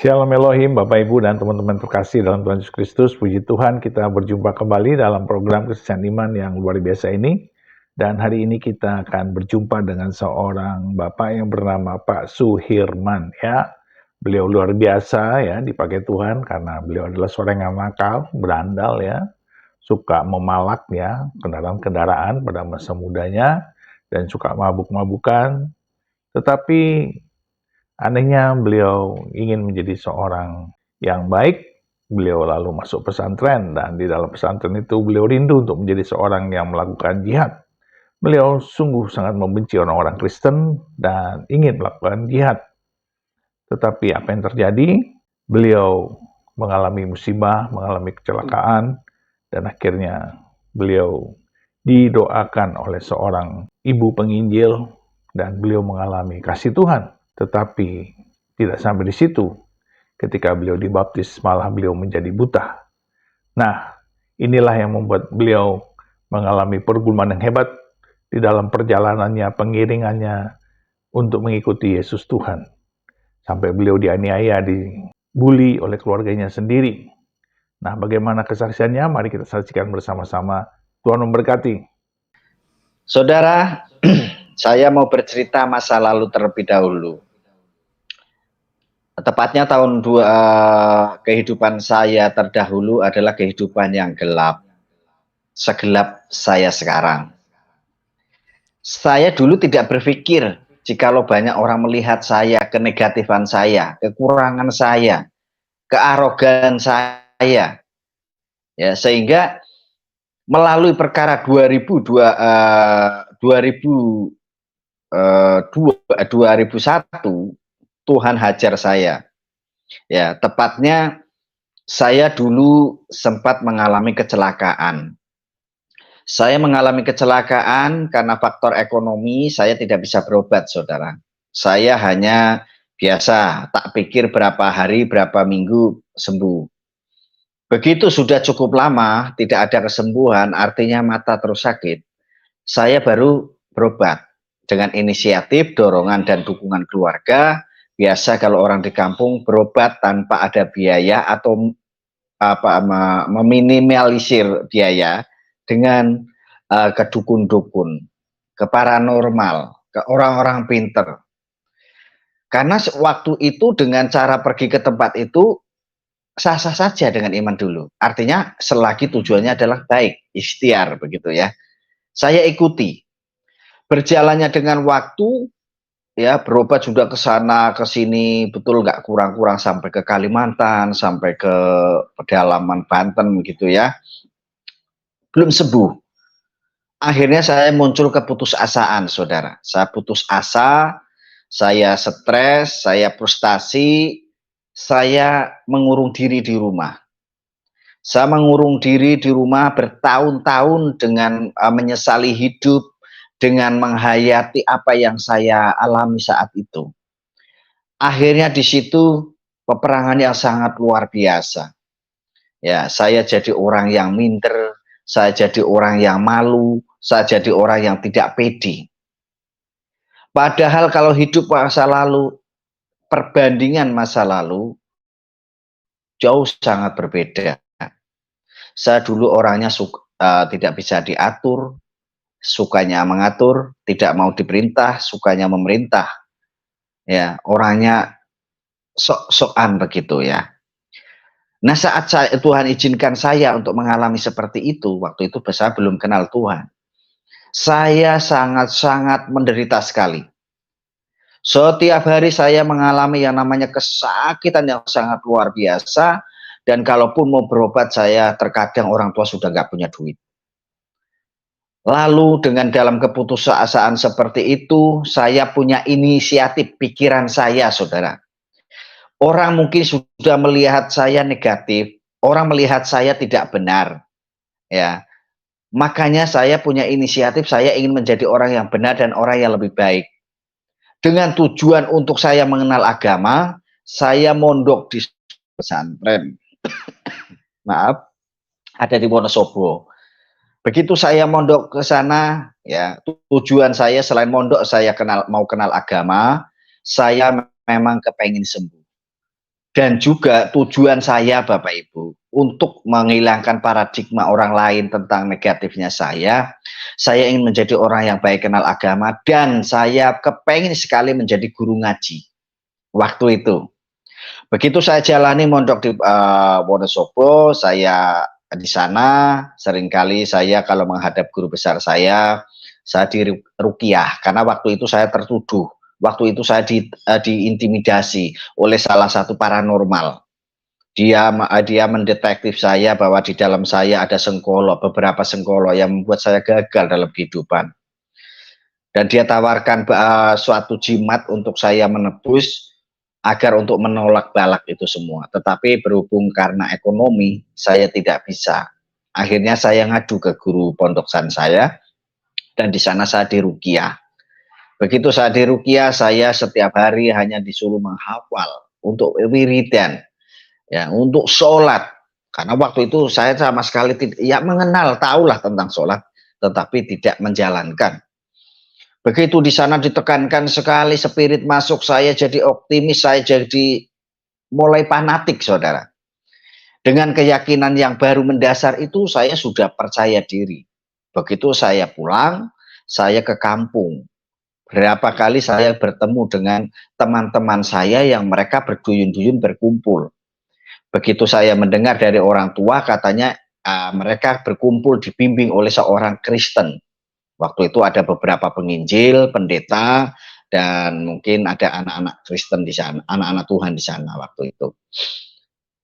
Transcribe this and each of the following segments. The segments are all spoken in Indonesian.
Shalom Elohim, Bapak Ibu dan teman-teman terkasih dalam Tuhan Yesus Kristus. Puji Tuhan, kita berjumpa kembali dalam program Kesaksian Iman yang luar biasa ini. Dan hari ini kita akan berjumpa dengan seorang Bapak yang bernama Pak Suhirman. Ya, beliau luar biasa ya, dipakai Tuhan karena beliau adalah seorang yang nakal, berandal ya, suka memalak ya, kendaraan-kendaraan pada masa mudanya, dan suka mabuk-mabukan. Tetapi anehnya beliau ingin menjadi seorang yang baik. Beliau lalu masuk pesantren dan di dalam pesantren itu beliau rindu untuk menjadi seorang yang melakukan jihad. Beliau sungguh sangat membenci orang-orang Kristen dan ingin melakukan jihad. Tetapi apa yang terjadi? Beliau mengalami musibah, mengalami kecelakaan, dan akhirnya beliau didoakan oleh seorang ibu penginjil dan beliau mengalami kasih Tuhan. Tetapi tidak sampai di situ. Ketika beliau dibaptis, malah beliau menjadi buta. Nah, inilah yang membuat beliau mengalami pergumulan yang hebat di dalam perjalanannya, pengiringannya untuk mengikuti Yesus Tuhan. Sampai beliau dianiaya, dibully oleh keluarganya sendiri. Nah, bagaimana kesaksiannya? Mari kita saksikan bersama-sama. Tuhan memberkati. Saudara, saya mau bercerita masa lalu terlebih dahulu. Tepatnya kehidupan saya terdahulu adalah kehidupan yang gelap. Segelap saya sekarang. Saya dulu tidak berpikir jikalau banyak orang melihat saya, kenegatifan saya, kekurangan saya, kearogan saya. Ya, sehingga melalui perkara 2001 Tuhan hajar saya. Ya, tepatnya saya dulu sempat mengalami kecelakaan. Saya mengalami kecelakaan karena faktor ekonomi, saya tidak bisa berobat, saudara. Saya hanya biasa, tak pikir berapa hari, berapa minggu sembuh. Begitu sudah cukup lama, tidak ada kesembuhan, artinya mata terus sakit. Saya baru berobat dengan inisiatif, dorongan, dan dukungan keluarga. Biasa kalau orang di kampung berobat tanpa ada biaya atau meminimalisir biaya dengan ke dukun-dukun, ke paranormal, ke orang-orang pinter. Karena waktu itu dengan cara pergi ke tempat itu sah-sah saja dengan iman dulu. Artinya selagi tujuannya adalah baik, ikhtiar begitu ya. Saya ikuti. Berjalannya dengan waktu, ya berobat sudah ke sana ke sini, betul nggak kurang-kurang sampai ke Kalimantan, sampai ke pedalaman Banten gitu ya. Belum sembuh. Akhirnya saya muncul keputusasaan, saudara. Saya putus asa, saya stres, saya frustasi, saya mengurung diri di rumah. Saya mengurung diri di rumah bertahun-tahun dengan menyesali hidup, dengan menghayati apa yang saya alami saat itu. Akhirnya di situ peperangan yang sangat luar biasa. Ya, saya jadi orang yang minder, saya jadi orang yang malu, saya jadi orang yang tidak pede. Padahal kalau hidup masa lalu, perbandingan masa lalu, jauh sangat berbeda. Saya dulu orangnya tidak bisa diatur, sukanya mengatur, tidak mau diperintah, sukanya memerintah. Ya, orangnya sok-sokan begitu ya. Nah, saat Tuhan izinkan saya untuk mengalami seperti itu, waktu itu saya belum kenal Tuhan. Saya sangat-sangat menderita sekali. Setiap hari saya mengalami yang namanya kesakitan yang sangat luar biasa. Dan kalaupun mau berobat, saya terkadang orang tua sudah nggak punya duit. Lalu dengan dalam keputusasaan seperti itu, saya punya inisiatif pikiran saya, saudara. Orang mungkin sudah melihat saya negatif, orang melihat saya tidak benar, ya. Makanya saya punya inisiatif, saya ingin menjadi orang yang benar dan orang yang lebih baik. Dengan tujuan untuk saya mengenal agama, saya mondok di pesantren. Maaf, ada di Wonosobo. Begitu saya mondok ke sana, ya tujuan saya selain mondok, saya mau kenal agama, saya memang kepengen sembuh. Dan juga tujuan saya Bapak Ibu, untuk menghilangkan paradigma orang lain tentang negatifnya saya ingin menjadi orang yang baik kenal agama, dan saya kepengen sekali menjadi guru ngaji, waktu itu. Begitu saya jalani mondok di Wonosobo, saya di sana seringkali saya kalau menghadap guru besar saya diruqyah karena waktu itu saya tertuduh. Waktu itu saya diintimidasi oleh salah satu paranormal. Dia mendetektif saya bahwa di dalam saya ada sengkolo, beberapa sengkolo yang membuat saya gagal dalam kehidupan. Dan dia tawarkan suatu jimat untuk saya menebus agar untuk menolak balak itu semua. Tetapi berhubung karena ekonomi, saya tidak bisa. Akhirnya saya ngadu ke guru pondoksan saya, dan di sana saya diruqyah. Begitu saya diruqyah, saya setiap hari hanya disuruh menghafal untuk wiridan, ya, untuk sholat. Karena waktu itu saya sama sekali tidak, ya mengenal, tahulah tentang sholat, tetapi tidak menjalankan. Begitu di sana ditekankan sekali, spirit masuk, saya jadi optimis, saya jadi mulai fanatik, saudara. Dengan keyakinan yang baru mendasar itu, saya sudah percaya diri. Begitu saya pulang, saya ke kampung. Berapa kali saya bertemu dengan teman-teman saya yang mereka berduyun-duyun berkumpul. Begitu saya mendengar dari orang tua, katanya mereka berkumpul dibimbing oleh seorang Kristen. Waktu itu ada beberapa penginjil, pendeta, dan mungkin ada anak-anak Kristen di sana, anak-anak Tuhan di sana waktu itu.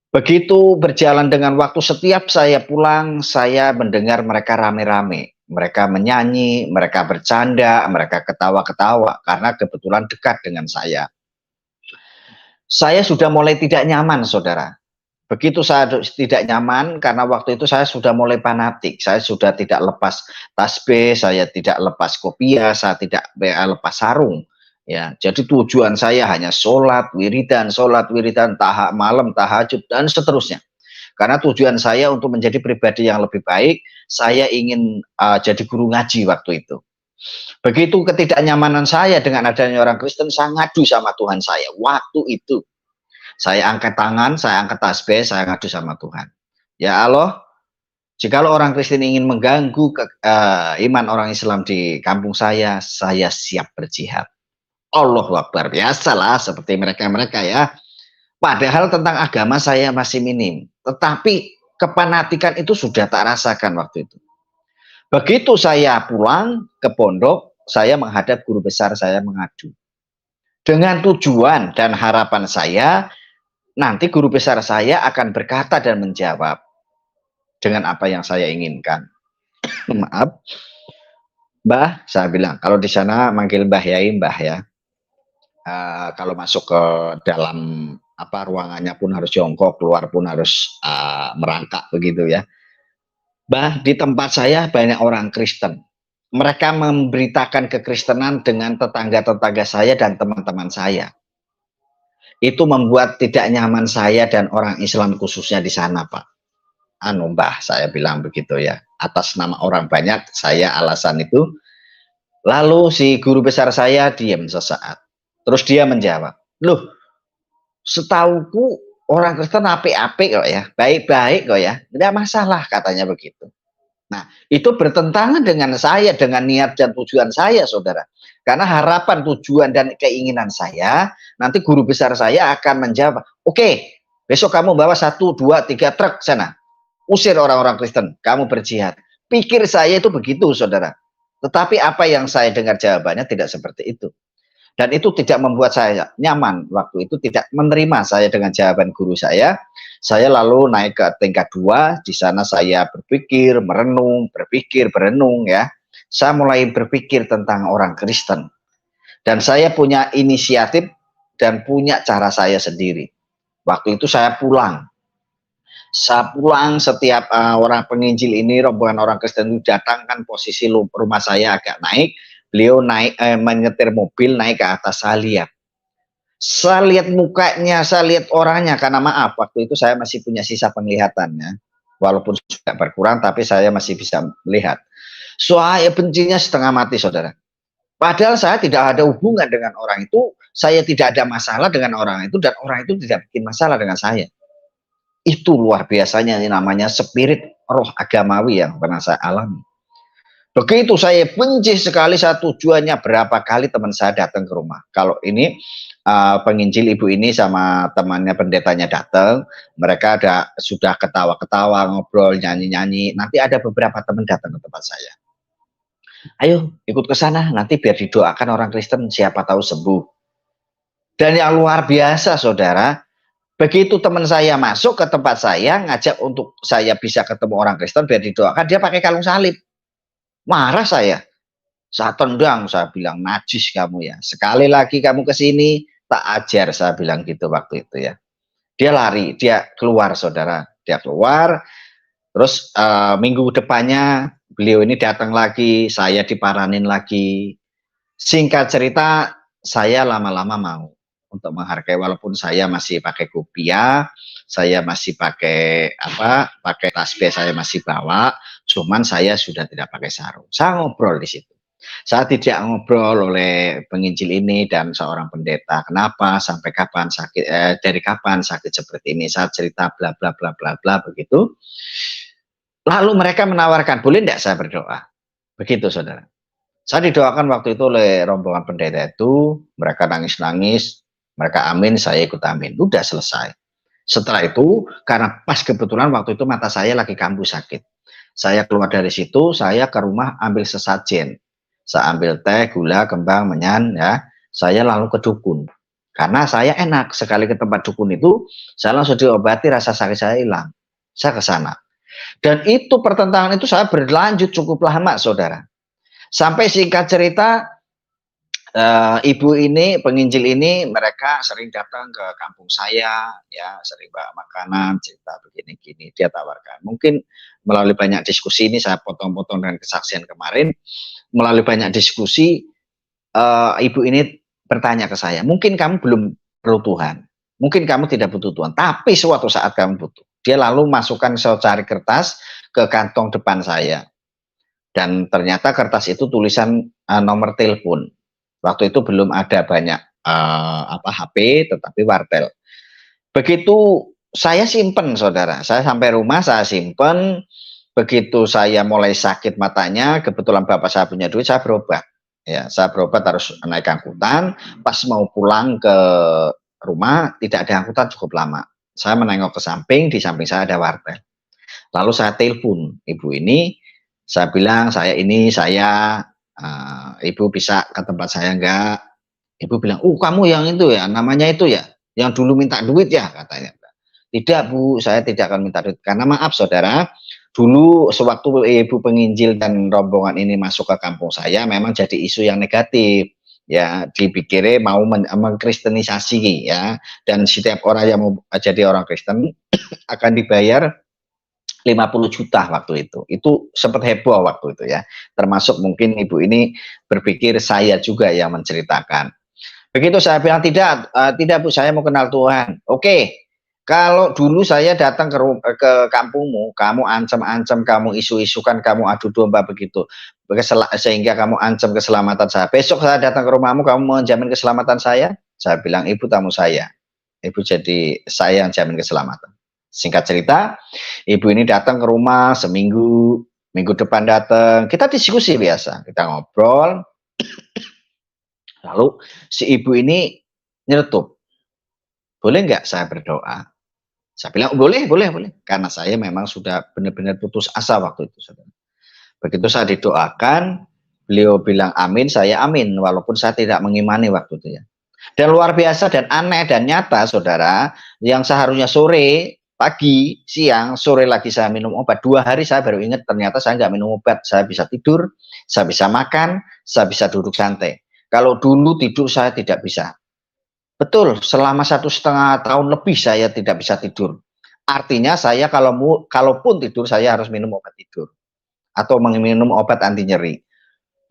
Begitu berjalan dengan waktu, setiap saya pulang, saya mendengar mereka rame-rame. Mereka menyanyi, mereka bercanda, mereka ketawa-ketawa, karena kebetulan dekat dengan saya. Saya sudah mulai tidak nyaman, saudara. Begitu saya tidak nyaman, karena waktu itu saya sudah mulai fanatik. Saya sudah tidak lepas tasbih, saya tidak lepas kopiah, saya tidak lepas sarung. Ya, jadi tujuan saya hanya sholat wiridan, malam, tahajud, dan seterusnya. Karena tujuan saya untuk menjadi pribadi yang lebih baik, saya ingin jadi guru ngaji waktu itu. Begitu ketidaknyamanan saya dengan adanya orang Kristen, saya ngadu sama Tuhan saya waktu itu. Saya angkat tangan, saya angkat tasbih, saya ngadu sama Tuhan. Ya Allah, jikalau orang Kristen ingin mengganggu iman orang Islam di kampung saya siap berjihad. Allahu Akbar, biasalah seperti mereka-mereka ya. Padahal tentang agama saya masih minim, tetapi kepanatikan itu sudah tak rasakan waktu itu. Begitu saya pulang ke pondok, saya menghadap guru besar saya mengadu. Dengan tujuan dan harapan saya, nanti guru besar saya akan berkata dan menjawab dengan apa yang saya inginkan. Maaf, Mbah, saya bilang, kalau di sana manggil Mbah Yai, Mbah ya. Kalau masuk ke dalam ruangannya pun harus jongkok, keluar pun harus merangkak begitu ya. Mbah, di tempat saya banyak orang Kristen. Mereka memberitakan kekristenan dengan tetangga-tetangga saya dan teman-teman saya. Itu membuat tidak nyaman saya dan orang Islam khususnya di sana, Pak. Mbah, saya bilang begitu ya. Atas nama orang banyak, saya alasan itu. Lalu si guru besar saya diam sesaat. Terus dia menjawab, loh, setauku orang Kristen apik-apik kok ya, baik-baik kok ya, tidak masalah, katanya begitu. Nah, itu bertentangan dengan saya, dengan niat dan tujuan saya, saudara. Karena harapan, tujuan, dan keinginan saya, nanti guru besar saya akan menjawab, oke, besok kamu bawa 1, 2, 3 truk sana. Usir orang-orang Kristen, kamu berjihad. Pikir saya itu begitu, saudara. Tetapi apa yang saya dengar jawabannya tidak seperti itu. Dan itu tidak membuat saya nyaman. Waktu itu tidak menerima saya dengan jawaban guru saya. Saya lalu naik ke tingkat 2. Di sana saya berpikir, merenung, berenung ya. Saya mulai berpikir tentang orang Kristen. Dan saya punya inisiatif dan punya cara saya sendiri. Waktu itu saya pulang. Saya pulang setiap orang penginjil ini, rombongan orang Kristen itu datang, kan posisi rumah saya agak naik. Beliau naik menyetir mobil naik ke atas, saya lihat mukanya, saya lihat orangnya, karena maaf waktu itu saya masih punya sisa penglihatannya, walaupun sudah berkurang tapi saya masih bisa melihat. Saya bencinya setengah mati, saudara. Padahal saya tidak ada hubungan dengan orang itu, saya tidak ada masalah dengan orang itu, dan orang itu tidak bikin masalah dengan saya. Itu luar biasanya, ini namanya spirit roh agamawi yang pernah saya alami. Begitu saya benci sekali, saya tujuannya berapa kali teman saya datang ke rumah. Kalau ini penginjil ibu ini sama temannya pendetanya datang, mereka sudah ketawa-ketawa, ngobrol, nyanyi-nyanyi. Nanti ada beberapa teman datang ke tempat saya. Ayo ikut ke sana, nanti biar didoakan orang Kristen, siapa tahu sembuh. Dan yang luar biasa, saudara, begitu teman saya masuk ke tempat saya, ngajak untuk saya bisa ketemu orang Kristen biar didoakan, dia pakai kalung salib. Marah saya tendang, saya bilang, najis kamu ya. Sekali lagi kamu ke sini, tak ajar, saya bilang gitu waktu itu ya. Dia lari, dia keluar, saudara. Dia keluar, terus minggu depannya beliau ini datang lagi, saya diparanin lagi. Singkat cerita, saya lama-lama mau untuk menghargai, walaupun saya masih pakai kopiah, saya masih pakai pakai tasbih saya masih bawa, cuman saya sudah tidak pakai sarung. Saya ngobrol di situ. Saya tidak ngobrol oleh penginjil ini dan seorang pendeta. Kenapa? Sampai kapan sakit? Dari kapan sakit seperti ini? Saya cerita bla bla bla bla bla begitu. Lalu mereka menawarkan, boleh tidak saya berdoa? Begitu, saudara. Saya didoakan waktu itu oleh rombongan pendeta itu, mereka nangis-nangis, mereka amin, saya ikut amin. Udah selesai. Setelah itu, karena pas kebetulan waktu itu mata saya lagi kambuh sakit. Saya keluar dari situ, saya ke rumah ambil sesajen. Saya ambil teh, gula, kembang, menyan, ya. Saya lalu ke dukun. Karena saya enak, sekali ke tempat dukun itu, saya langsung diobati, rasa sakit saya hilang. Saya ke sana. Dan itu pertentangan itu saya berlanjut cukup lama, saudara. Sampai singkat cerita, ibu ini, penginjil ini, mereka sering datang ke kampung saya, ya, sering bawa makanan, cerita begini-gini, dia tawarkan. Mungkin melalui banyak diskusi ini, saya potong-potong dengan kesaksian kemarin, melalui banyak diskusi, ibu ini bertanya ke saya, mungkin kamu belum perlu Tuhan, mungkin kamu tidak butuh Tuhan, tapi suatu saat kamu butuh. Dia lalu masukkan secari kertas ke kantong depan saya. Dan ternyata kertas itu tulisan nomor telepon. Waktu itu belum ada banyak HP, tetapi wartel. Begitu saya simpen, saudara. Saya sampai rumah, saya simpen. Begitu saya mulai sakit matanya, kebetulan bapak saya punya duit, saya berobat. Ya, saya berobat harus naik angkutan. Pas mau pulang ke rumah, tidak ada angkutan cukup lama. Saya menengok ke samping, di samping saya ada wartel. Lalu saya telepon ibu ini, saya bilang, ibu bisa ke tempat saya enggak? Ibu bilang, kamu yang itu ya, namanya itu ya, yang dulu minta duit ya, katanya. Tidak Bu, saya tidak akan minta duit. Karena maaf saudara, dulu sewaktu ibu penginjil dan rombongan ini masuk ke kampung saya, memang jadi isu yang negatif. Ya, dipikirnya mau mengkristenisasi ya, dan setiap orang yang mau jadi orang Kristen akan dibayar 50 juta waktu itu. Itu sempat heboh waktu itu ya. Termasuk mungkin ibu ini berpikir saya juga yang menceritakan. Begitu saya bilang, tidak Bu, saya mau kenal Tuhan. Oke, kalau dulu saya datang ke kampungmu, kamu ancam-ancam, kamu isu-isukan, kamu adu domba begitu, sehingga kamu ancam keselamatan saya. Besok saya datang ke rumahmu, kamu menjamin keselamatan saya? Saya bilang, ibu tamu saya. Ibu jadi saya yang jamin keselamatan. Singkat cerita, ibu ini datang ke rumah seminggu, minggu depan datang, kita diskusi biasa, kita ngobrol. Lalu si ibu ini nyeletuk, boleh nggak saya berdoa? Saya bilang, boleh, karena saya memang sudah benar-benar putus asa waktu itu. Begitu saya didoakan, beliau bilang amin, saya amin, walaupun saya tidak mengimani waktu itu ya. Dan luar biasa dan aneh dan nyata, saudara, yang seharusnya sore, pagi, siang, sore lagi saya minum obat. 2 hari saya baru ingat ternyata saya nggak minum obat. Saya bisa tidur, saya bisa makan, saya bisa duduk santai. Kalau dulu tidur saya tidak bisa. Betul, selama 1,5 tahun lebih saya tidak bisa tidur. Artinya saya kalaupun tidur saya harus minum obat tidur atau minum obat anti nyeri.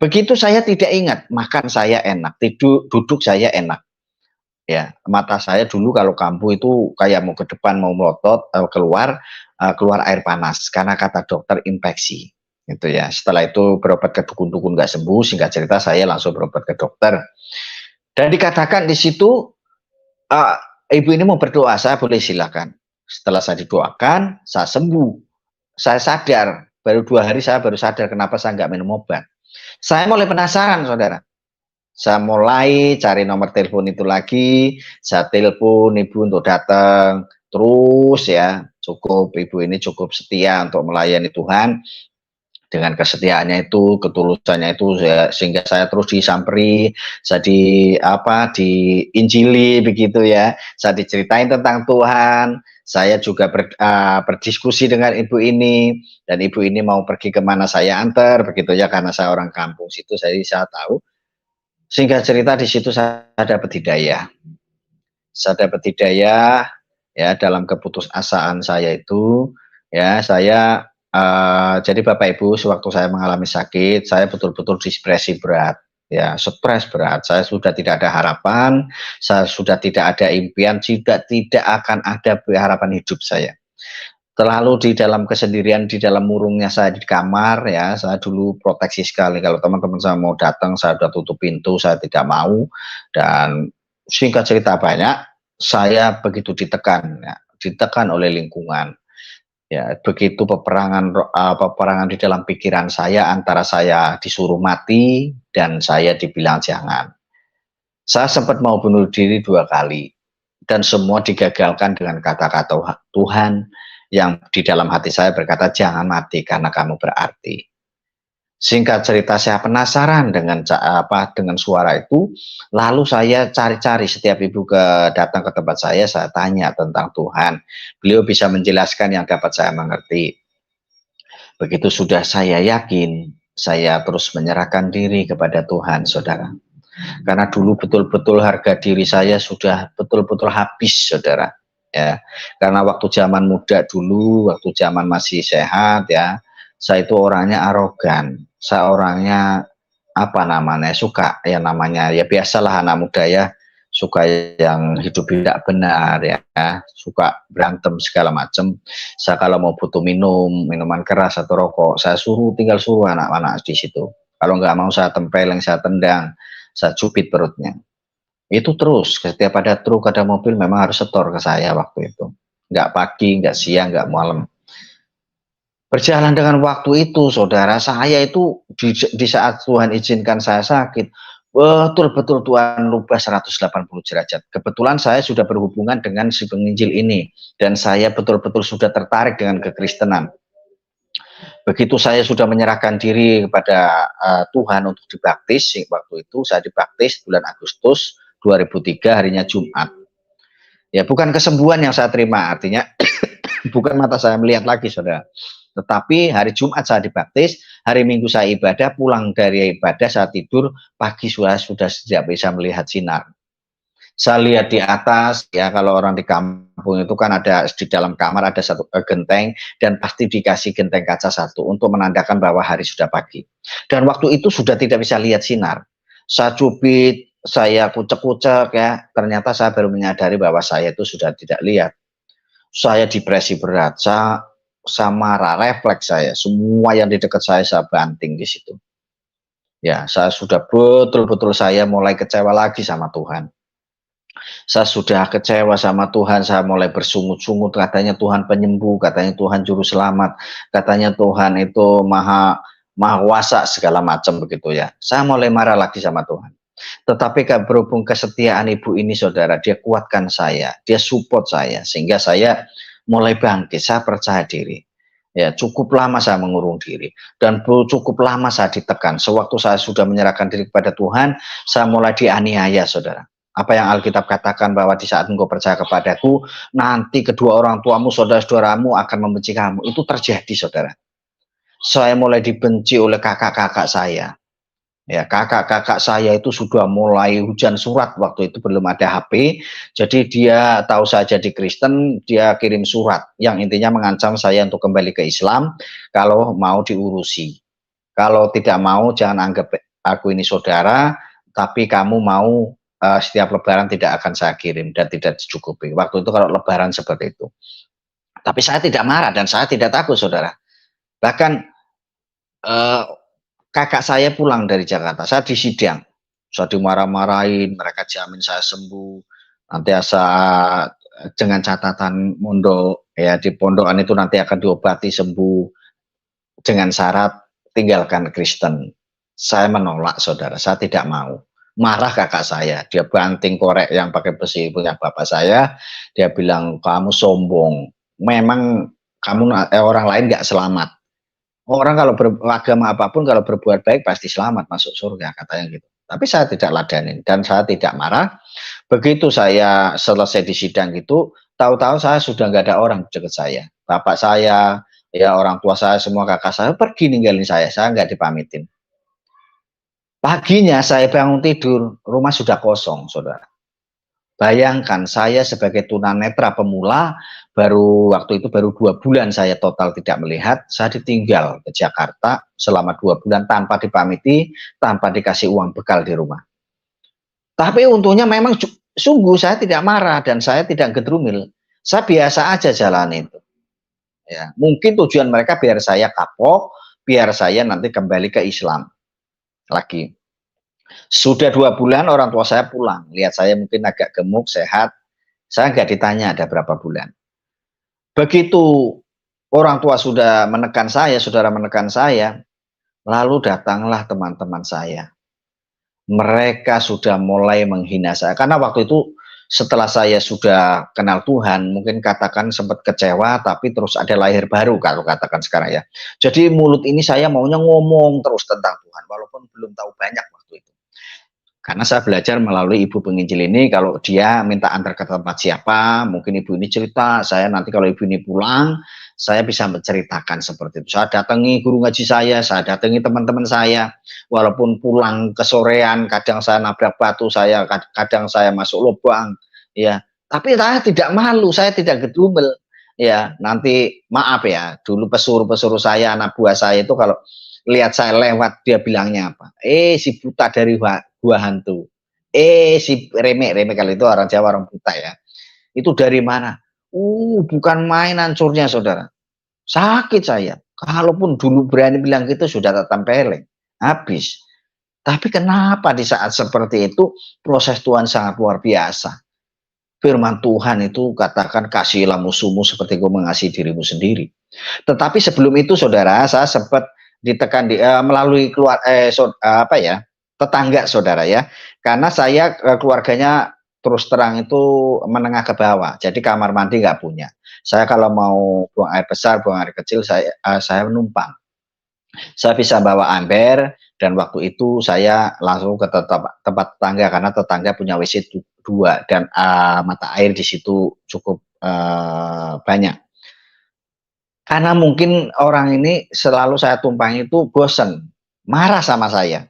Begitu saya tidak ingat, makan saya enak, duduk saya enak. Ya, mata saya dulu kalau kambuh itu kayak mau ke depan mau melotot, keluar air panas karena kata dokter infeksi. Itu ya. Setelah itu berobat ke dukun-dukun nggak sembuh, singkat cerita saya langsung berobat ke dokter. Dan dikatakan di situ, uh, ibu ini mau berdoa, saya boleh silakan. Setelah saya didoakan, saya sembuh, saya sadar. Baru 2 hari saya baru sadar kenapa saya nggak minum obat. Saya mulai penasaran, saudara. Saya mulai cari nomor telepon itu lagi, saya telepon ibu untuk datang. Terus ya, cukup ibu ini cukup setia untuk melayani Tuhan. Dengan kesetiaannya itu, ketulusannya itu, sehingga saya terus disamperi, saya diinjili begitu ya. Saya diceritain tentang Tuhan. Saya juga berdiskusi dengan ibu ini, dan ibu ini mau pergi kemana saya antar begitu ya, karena saya orang kampung situ, saya tahu. Sehingga cerita di situ saya dapat hidayah. Saya dapat hidayah ya dalam keputusasaan saya itu, ya saya jadi Bapak Ibu, sewaktu saya mengalami sakit, saya betul-betul depresi berat, ya stres berat. Saya sudah tidak ada harapan, saya sudah tidak ada impian, tidak akan ada harapan hidup saya. Terlalu di dalam kesendirian, di dalam murungnya saya di kamar ya, saya dulu proteksi sekali. Kalau teman-teman saya mau datang, saya sudah tutup pintu, saya tidak mau. Dan singkat cerita banyak, saya begitu ditekan, ya, ditekan oleh lingkungan. Ya, begitu peperangan di dalam pikiran saya antara saya disuruh mati dan saya dibilang jangan. Saya sempat mau bunuh diri 2 kali dan semua digagalkan dengan kata-kata Tuhan yang di dalam hati saya berkata, jangan mati karena kamu berarti. Singkat cerita, saya penasaran dengan suara itu, lalu saya cari-cari. Setiap ibu datang ke tempat saya tanya tentang Tuhan. Beliau bisa menjelaskan yang dapat saya mengerti. Begitu sudah saya yakin, saya terus menyerahkan diri kepada Tuhan, saudara. Karena dulu betul-betul harga diri saya sudah betul-betul habis, saudara. Ya, karena waktu zaman muda dulu, waktu zaman masih sehat ya, saya itu orangnya arogan, saya orangnya suka ya namanya ya biasalah anak muda ya, suka yang hidup tidak benar ya, suka berantem segala macam. Saya kalau mau butuh minuman keras atau rokok, saya tinggal suruh anak-anak di situ. Kalau nggak mau saya tempeleng, saya tendang, saya cubit perutnya. Itu terus, setiap ada truk, ada mobil memang harus setor ke saya waktu itu. Nggak pagi, nggak siang, nggak malam. Berjalan dengan waktu itu, saudara, saya itu di saat Tuhan izinkan saya sakit, betul-betul Tuhan rubah 180 derajat. Kebetulan saya sudah berhubungan dengan si penginjil ini, dan saya betul-betul sudah tertarik dengan kekristenan. Begitu saya sudah menyerahkan diri kepada Tuhan untuk dibaptis, waktu itu saya dibaptis bulan Agustus 2003, harinya Jumat. Ya, bukan kesembuhan yang saya terima, artinya bukan mata saya melihat lagi, saudara. Tetapi hari Jumat saya dibaptis, hari Minggu saya ibadah, pulang dari ibadah saya tidur, pagi sudah tidak bisa melihat sinar. Saya lihat di atas, ya kalau orang di kampung itu kan ada di dalam kamar ada satu genteng, dan pasti dikasih genteng kaca satu untuk menandakan bahwa hari sudah pagi. Dan waktu itu sudah tidak bisa lihat sinar. Saya cubit, saya kucek-kucek ya, ternyata saya baru menyadari bahwa saya itu sudah tidak lihat. Saya depresi berat, saya marah, refleks saya, semua yang di dekat saya banting di situ. Ya, saya sudah betul-betul saya mulai kecewa lagi sama Tuhan. Saya sudah kecewa sama Tuhan, saya mulai bersungut-sungut, katanya Tuhan penyembuh, katanya Tuhan juru selamat, katanya Tuhan itu maha kuasa segala macam begitu ya. Saya mulai marah lagi sama Tuhan. Tetapi berhubung kesetiaan ibu ini, saudara, dia kuatkan saya, dia support saya, sehingga saya mulai bangkit, saya percaya diri. Ya, cukup lama saya mengurung diri dan cukup lama saya ditekan. Sewaktu saya sudah menyerahkan diri kepada Tuhan, saya mulai dianiaya, saudara. Apa yang Alkitab katakan bahwa di saat engkau percaya kepadaku, nanti kedua orang tuamu, saudara-saudaramu akan membenci kamu. Itu terjadi, saudara. Saya mulai dibenci oleh kakak-kakak saya. Ya, kakak-kakak saya itu sudah mulai hujan surat, waktu itu belum ada HP. Jadi dia tahu saya jadi Kristen, dia kirim surat yang intinya mengancam saya untuk kembali ke Islam kalau mau diurusi. Kalau tidak mau jangan anggap aku ini saudara, tapi kamu mau setiap lebaran tidak akan saya kirim dan tidak dicukupi. Waktu itu kalau lebaran seperti itu. Tapi saya tidak marah dan saya tidak takut, saudara. Bahkan eee, kakak saya pulang dari Jakarta, saya di sidang, saya dimarah-marahin, mereka jamin saya sembuh, nanti asal dengan catatan mondok, ya di pondokan itu nanti akan diobati sembuh, dengan syarat tinggalkan Kristen. Saya menolak saudara, saya tidak mau. Marah kakak saya, dia banting korek yang pakai besi punya bapak saya, dia bilang, "Kamu sombong, memang kamu orang lain nggak selamat. Orang kalau beragama apapun kalau berbuat baik pasti selamat masuk surga," katanya gitu. Tapi saya tidak ladenin dan saya tidak marah. Begitu saya selesai di sidang itu, tahu-tahu saya sudah nggak ada orang dekat saya. Bapak saya, ya orang tua saya, semua kakak saya pergi ninggalin saya nggak dipamitin. Paginya saya bangun tidur, rumah sudah kosong, saudara. Bayangkan saya sebagai tunanetra pemula, waktu itu baru 2 bulan saya total tidak melihat, saya ditinggal ke Jakarta selama 2 bulan tanpa dipamiti, tanpa dikasih uang bekal di rumah. Tapi untungnya memang sungguh saya tidak marah dan saya tidak gedrumil. Saya biasa aja jalan itu. Ya, mungkin tujuan mereka biar saya kapok, biar saya nanti kembali ke Islam lagi. Sudah 2 bulan orang tua saya pulang, lihat saya mungkin agak gemuk, sehat, saya nggak ditanya ada berapa bulan. Begitu orang tua sudah menekan saya, saudara menekan saya, lalu datanglah teman-teman saya. Mereka sudah mulai menghina saya, karena waktu itu setelah saya sudah kenal Tuhan, mungkin katakan sempat kecewa, tapi terus ada lahir baru kalau katakan sekarang ya. Jadi mulut ini saya maunya ngomong terus tentang Tuhan, walaupun belum tahu banyak waktu itu. Karena saya belajar melalui ibu penginjil ini, kalau dia minta antar ke tempat siapa, mungkin ibu ini cerita, saya nanti kalau ibu ini pulang, saya bisa menceritakan seperti itu. Saya datangi guru ngaji saya datangi teman-teman saya, walaupun pulang kesorean, kadang saya nabrak batu, kadang saya masuk lubang, ya. Tapi saya tidak malu, saya tidak gedumel, ya. Nanti maaf ya, dulu pesuruh-pesuruh saya, anak buah saya itu kalau lihat saya lewat dia bilangnya apa? Si buta dari gua hantu. Si remek, remek kalau itu orang Jawa orang buta ya. Itu dari mana? Bukan main hancurnya saudara. Sakit saya. Kalaupun dulu berani bilang gitu sudah tak tempeleng. Habis. Tapi kenapa di saat seperti itu proses Tuhan sangat luar biasa. Firman Tuhan itu katakan kasihilah musuhmu seperti kau mengasihi dirimu sendiri. Tetapi sebelum itu saudara, saya sempat ditekan melalui tetangga saudara ya. Karena saya keluarganya terus terang itu menengah ke bawah. Jadi kamar mandi nggak punya. Saya kalau mau buang air besar, buang air kecil saya menumpang. Saya bisa bawa ember dan waktu itu saya langsung ke tempat tetangga karena tetangga punya WC 2 dan mata air di situ cukup banyak. Karena mungkin orang ini selalu saya tumpangi itu bosen, marah sama saya.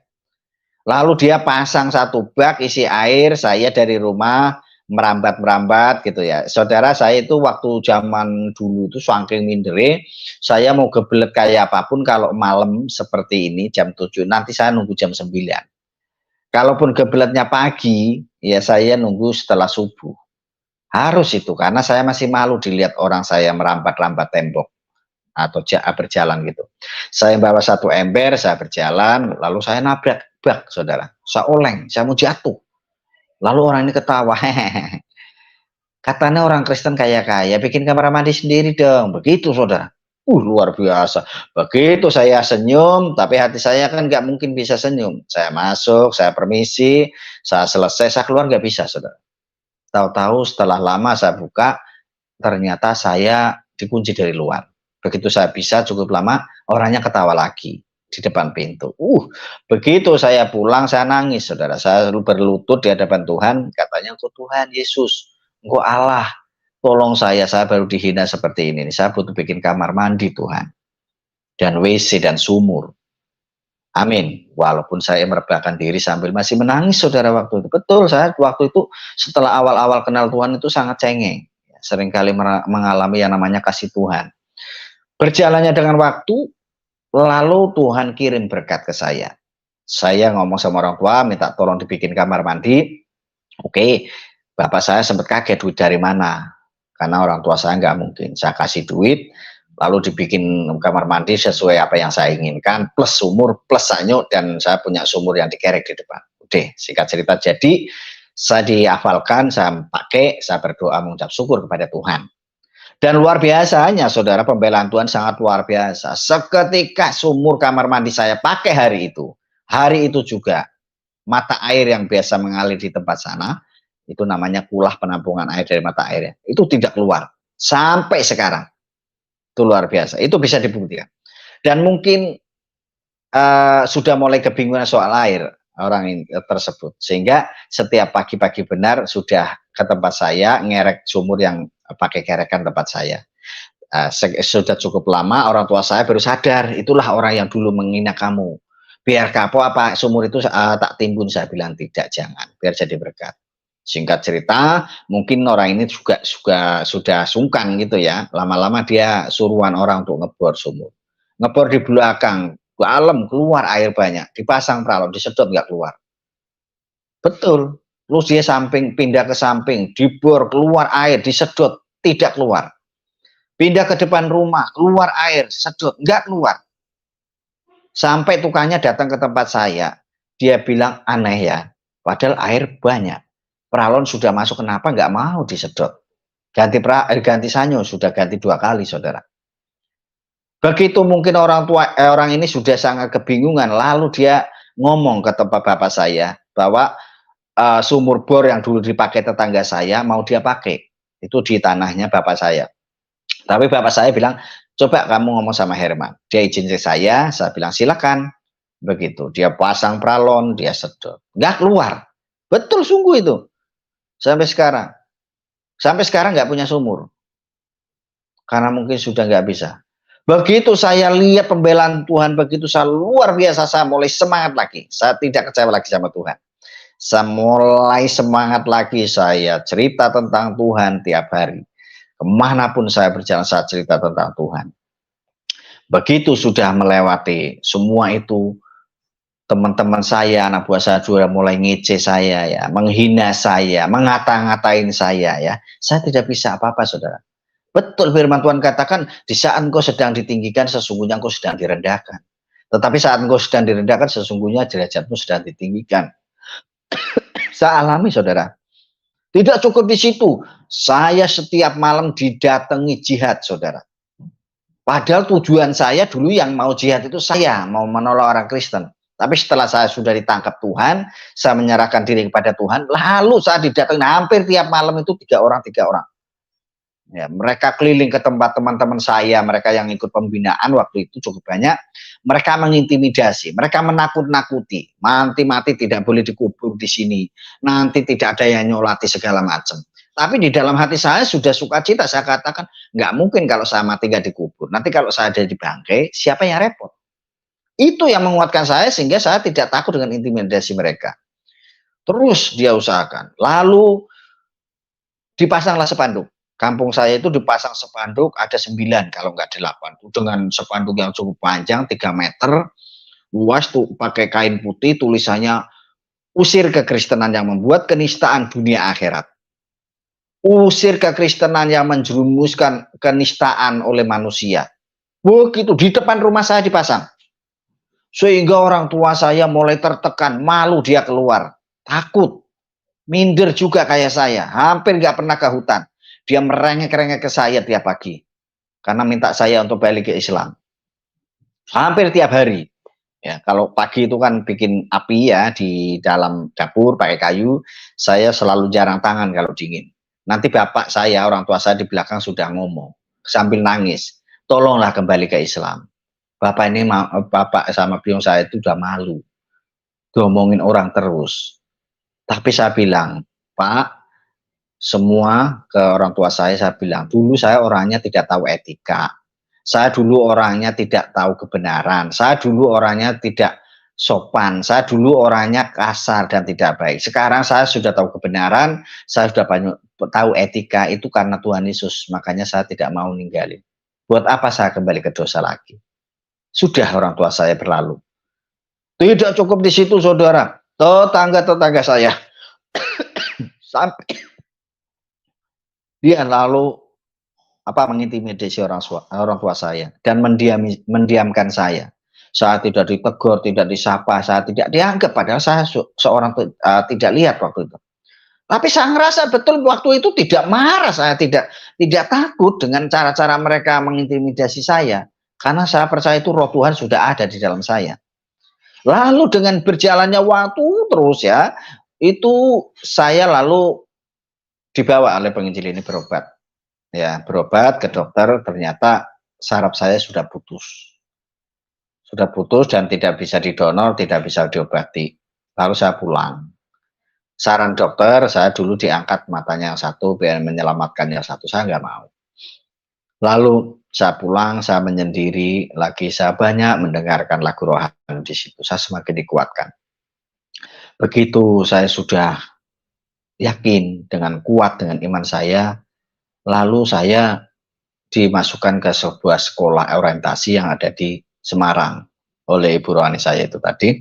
Lalu dia pasang 1 bak isi air, saya dari rumah merambat-merambat gitu ya. Saudara saya itu waktu zaman dulu itu saking mindere, saya mau gebelet kayak apapun kalau malam seperti ini jam 7, nanti saya nunggu jam 9. Kalaupun gebeletnya pagi, ya saya nunggu setelah subuh. Harus itu, karena saya masih malu dilihat orang saya merambat-rambat tembok atau berjalan gitu. Saya bawa 1 ember, saya berjalan, lalu saya nabrak bak, saudara. Saya oleng, saya mau jatuh. Lalu orang ini ketawa, hehehe. Katanya orang Kristen kaya-kaya, bikin kamar mandi sendiri dong. Begitu, saudara. Luar biasa. Begitu saya senyum, tapi hati saya kan nggak mungkin bisa senyum. Saya masuk, saya permisi, saya selesai, saya keluar nggak bisa, saudara. Tahu-tahu setelah lama saya buka, ternyata saya dikunci dari luar. Begitu saya bisa cukup lama, orangnya ketawa lagi di depan pintu. Begitu saya pulang, saya nangis, saudara. Saya berlutut di hadapan Tuhan, katanya, "Engkau Tuhan Yesus, Engkau Allah, tolong saya baru dihina seperti ini. Saya butuh bikin kamar mandi Tuhan, dan WC dan sumur." Amin. Walaupun saya merebahkan diri sambil masih menangis, saudara, waktu itu. Betul, saya waktu itu setelah awal-awal kenal Tuhan itu sangat cengeng. Seringkali mengalami yang namanya kasih Tuhan. Berjalannya dengan waktu, lalu Tuhan kirim berkat ke saya. Saya ngomong sama orang tua, minta tolong dibikin kamar mandi. Oke, bapak saya sempat kaget, duit dari mana? Karena orang tua saya nggak mungkin. Saya kasih duit, lalu dibikin kamar mandi sesuai apa yang saya inginkan, plus sumur, plus sanyo, dan saya punya sumur yang dikerek di depan. Udah, singkat cerita, jadi saya dihafalkan, saya pakai, saya berdoa mengucap syukur kepada Tuhan. Dan luar biasanya, saudara, pembelaan Tuhan sangat luar biasa. Seketika sumur kamar mandi saya pakai hari itu juga mata air yang biasa mengalir di tempat sana, itu namanya kulah penampungan air dari mata airnya, itu tidak keluar sampai sekarang. Itu luar biasa, itu bisa dibuktikan. Dan mungkin sudah mulai kebingungan soal air orang ini tersebut, sehingga setiap pagi-pagi benar sudah ke tempat saya ngerek sumur yang pakai kerekan tempat saya. Sudah cukup lama orang tua saya baru sadar, itulah orang yang dulu menghina kamu. Biar kapok apa sumur itu tak timbun, saya bilang tidak, jangan, biar jadi berkat. Singkat cerita, mungkin orang ini juga sudah sungkan gitu ya. Lama-lama dia suruhan orang untuk ngebor sumur. Ngebor di belakang, dalam keluar air banyak, dipasang peralon, disedot nggak keluar. Betul. Terus dia pindah ke samping, dibor, keluar air, disedot, tidak keluar. Pindah ke depan rumah, keluar air, sedot, nggak keluar. Sampai tukangnya datang ke tempat saya, dia bilang aneh ya, padahal air banyak. Peralon sudah masuk, kenapa nggak mau disedot? Ganti sanyo, sudah ganti 2 kali, saudara. Begitu mungkin orang ini sudah sangat kebingungan, lalu dia ngomong ke tempat bapak saya bahwa sumur bor yang dulu dipakai tetangga saya mau dia pakai, itu di tanahnya bapak saya. Tapi bapak saya bilang, coba kamu ngomong sama Herman. Dia izin ke saya bilang silakan. Begitu, dia pasang peralon, dia sedot, nggak keluar. Betul sungguh itu. Sampai sekarang nggak punya sumur, karena mungkin sudah nggak bisa. Begitu saya lihat pembelaan Tuhan begitu saya luar biasa, saya mulai semangat lagi. Saya tidak kecewa lagi sama Tuhan. Saya mulai semangat lagi, saya cerita tentang Tuhan tiap hari. Kemanapun saya berjalan, saya cerita tentang Tuhan. Begitu sudah melewati semua itu, teman-teman saya, anak buah saya juga mulai ngece saya ya, menghina saya, mengata-ngatain saya ya. Saya tidak bisa apa-apa, saudara. Betul firman Tuhan katakan, di saat engkau sedang ditinggikan, sesungguhnya engkau sedang direndahkan. Tetapi saat engkau sedang direndahkan, sesungguhnya derajatmu sedang ditinggikan. Saya alami, saudara. Tidak cukup di situ, saya setiap malam didatangi jihad, saudara. Padahal tujuan saya dulu yang mau jihad itu saya mau menolong orang Kristen. Tapi setelah saya sudah ditangkap Tuhan, saya menyerahkan diri kepada Tuhan, lalu saya didatangi hampir tiap malam itu 3 orang. Ya, mereka keliling ke tempat teman-teman saya, mereka yang ikut pembinaan waktu itu cukup banyak. Mereka mengintimidasi, mereka menakut-nakuti, mati-mati tidak boleh dikubur di sini, nanti tidak ada yang nyolati segala macam. Tapi di dalam hati saya sudah sukacita, saya katakan nggak mungkin kalau saya mati nggak dikubur. Nanti kalau saya ada di bangkai, siapa yang repot? Itu yang menguatkan saya sehingga saya tidak takut dengan intimidasi mereka. Terus dia usahakan. Lalu dipasanglah spanduk. Kampung saya itu dipasang spanduk ada 9 kalau nggak 8. Dengan spanduk yang cukup panjang 3 meter. Luas tuh pakai kain putih, tulisannya usir kekristenan yang membuat kenistaan dunia akhirat. Usir kekristenan yang menjerumuskan kenistaan oleh manusia. Begitu di depan rumah saya dipasang. Sehingga orang tua saya mulai tertekan, malu dia keluar, takut, minder juga kayak saya, hampir nggak pernah ke hutan. Dia merengek-rengek ke saya tiap pagi, karena minta saya untuk balik ke Islam. Hampir tiap hari. Ya, kalau pagi itu kan bikin api ya di dalam dapur pakai kayu, saya selalu jarang tangan kalau dingin. Nanti bapak saya, orang tua saya di belakang sudah ngomong, sambil nangis, tolonglah kembali ke Islam. Bapak ini, bapak sama biong saya itu udah malu, diomongin orang terus. Tapi saya bilang, Pak, semua ke orang tua saya bilang, dulu saya orangnya tidak tahu etika. Saya dulu orangnya tidak tahu kebenaran. Saya dulu orangnya tidak sopan. Saya dulu orangnya kasar dan tidak baik. Sekarang saya sudah tahu kebenaran, saya sudah banyak tahu etika, itu karena Tuhan Yesus. Makanya saya tidak mau ninggalin. Buat apa saya kembali ke dosa lagi? Sudah orang tua saya berlalu. Tidak cukup di situ, saudara. Tetangga-tetangga saya sampai dia lalu mengintimidasi orang tua saya dan mendiamkan saya. Saya tidak ditegur, tidak disapa, saya tidak dianggap padahal saya seorang tidak lihat waktu itu. Tapi saya ngerasa betul waktu itu tidak marah, saya tidak takut dengan cara-cara mereka mengintimidasi saya. Karena saya percaya itu roh Tuhan sudah ada di dalam saya. Lalu dengan berjalannya waktu terus ya, itu saya lalu dibawa oleh penginjil ini berobat. Ya, berobat ke dokter, ternyata saraf saya sudah putus. Sudah putus dan tidak bisa didonor, tidak bisa diobati. Lalu saya pulang. Saran dokter, saya dulu diangkat matanya yang satu biar menyelamatkan yang satu, saya nggak mau. Lalu saya pulang, saya menyendiri lagi, saya banyak mendengarkan lagu rohani di situ, saya semakin dikuatkan. Begitu saya sudah yakin dengan kuat dengan iman saya, lalu saya dimasukkan ke sebuah sekolah orientasi yang ada di Semarang oleh ibu rohani saya itu tadi.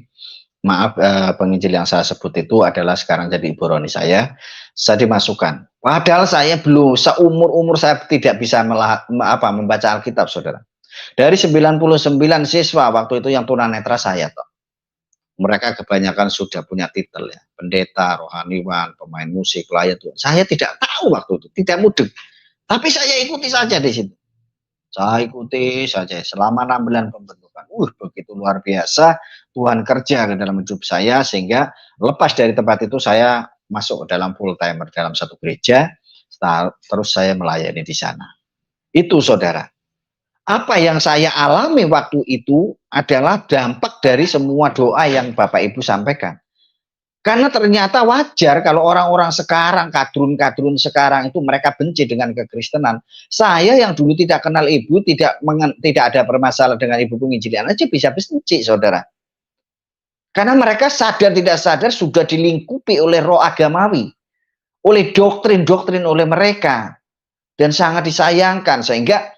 Maaf, penginjil yang saya sebut itu adalah sekarang jadi ibu rohani saya dimasukkan. Padahal saya belum seumur-umur saya tidak bisa membaca Alkitab, saudara. Dari 99 siswa waktu itu yang tunanetra saya toh. Mereka kebanyakan sudah punya titel ya, pendeta, rohaniwan, pemain musik, pelayan Tuhan. Saya tidak tahu waktu itu, tidak mudeng. Tapi saya ikuti saja di situ. Saya ikuti saja selama 6 bulan pembentukan. Begitu luar biasa Tuhan kerja ke dalam hidup saya sehingga lepas dari tempat itu saya masuk ke dalam full timer dalam satu gereja, terus saya melayani di sana. Itu saudara. Apa yang saya alami waktu itu adalah dampak dari semua doa yang Bapak Ibu sampaikan. Karena ternyata wajar kalau orang-orang sekarang, kadrun-kadrun sekarang itu mereka benci dengan kekristenan. Saya yang dulu tidak kenal ibu, tidak ada permasalahan dengan ibu penginjilan aja bisa benci, saudara. Karena mereka sadar tidak sadar sudah dilingkupi oleh roh agamawi, oleh doktrin-doktrin oleh mereka. Dan sangat disayangkan, sehingga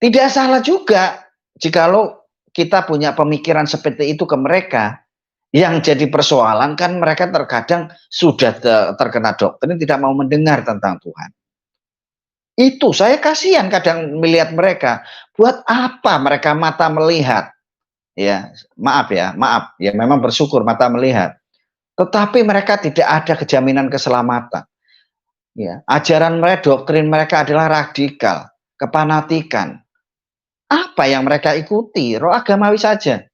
tidak salah juga jikalau kita punya pemikiran seperti itu ke mereka. Yang jadi persoalan kan mereka terkadang sudah terkena doktrin tidak mau mendengar tentang Tuhan. Itu saya kasihan kadang melihat mereka. Buat apa mereka mata melihat? Ya, maaf ya memang bersyukur mata melihat. Tetapi mereka tidak ada kejaminan keselamatan. Ya, ajaran mereka, doktrin mereka adalah radikal, kepanatikan. Apa yang mereka ikuti? Roh agamawi saja.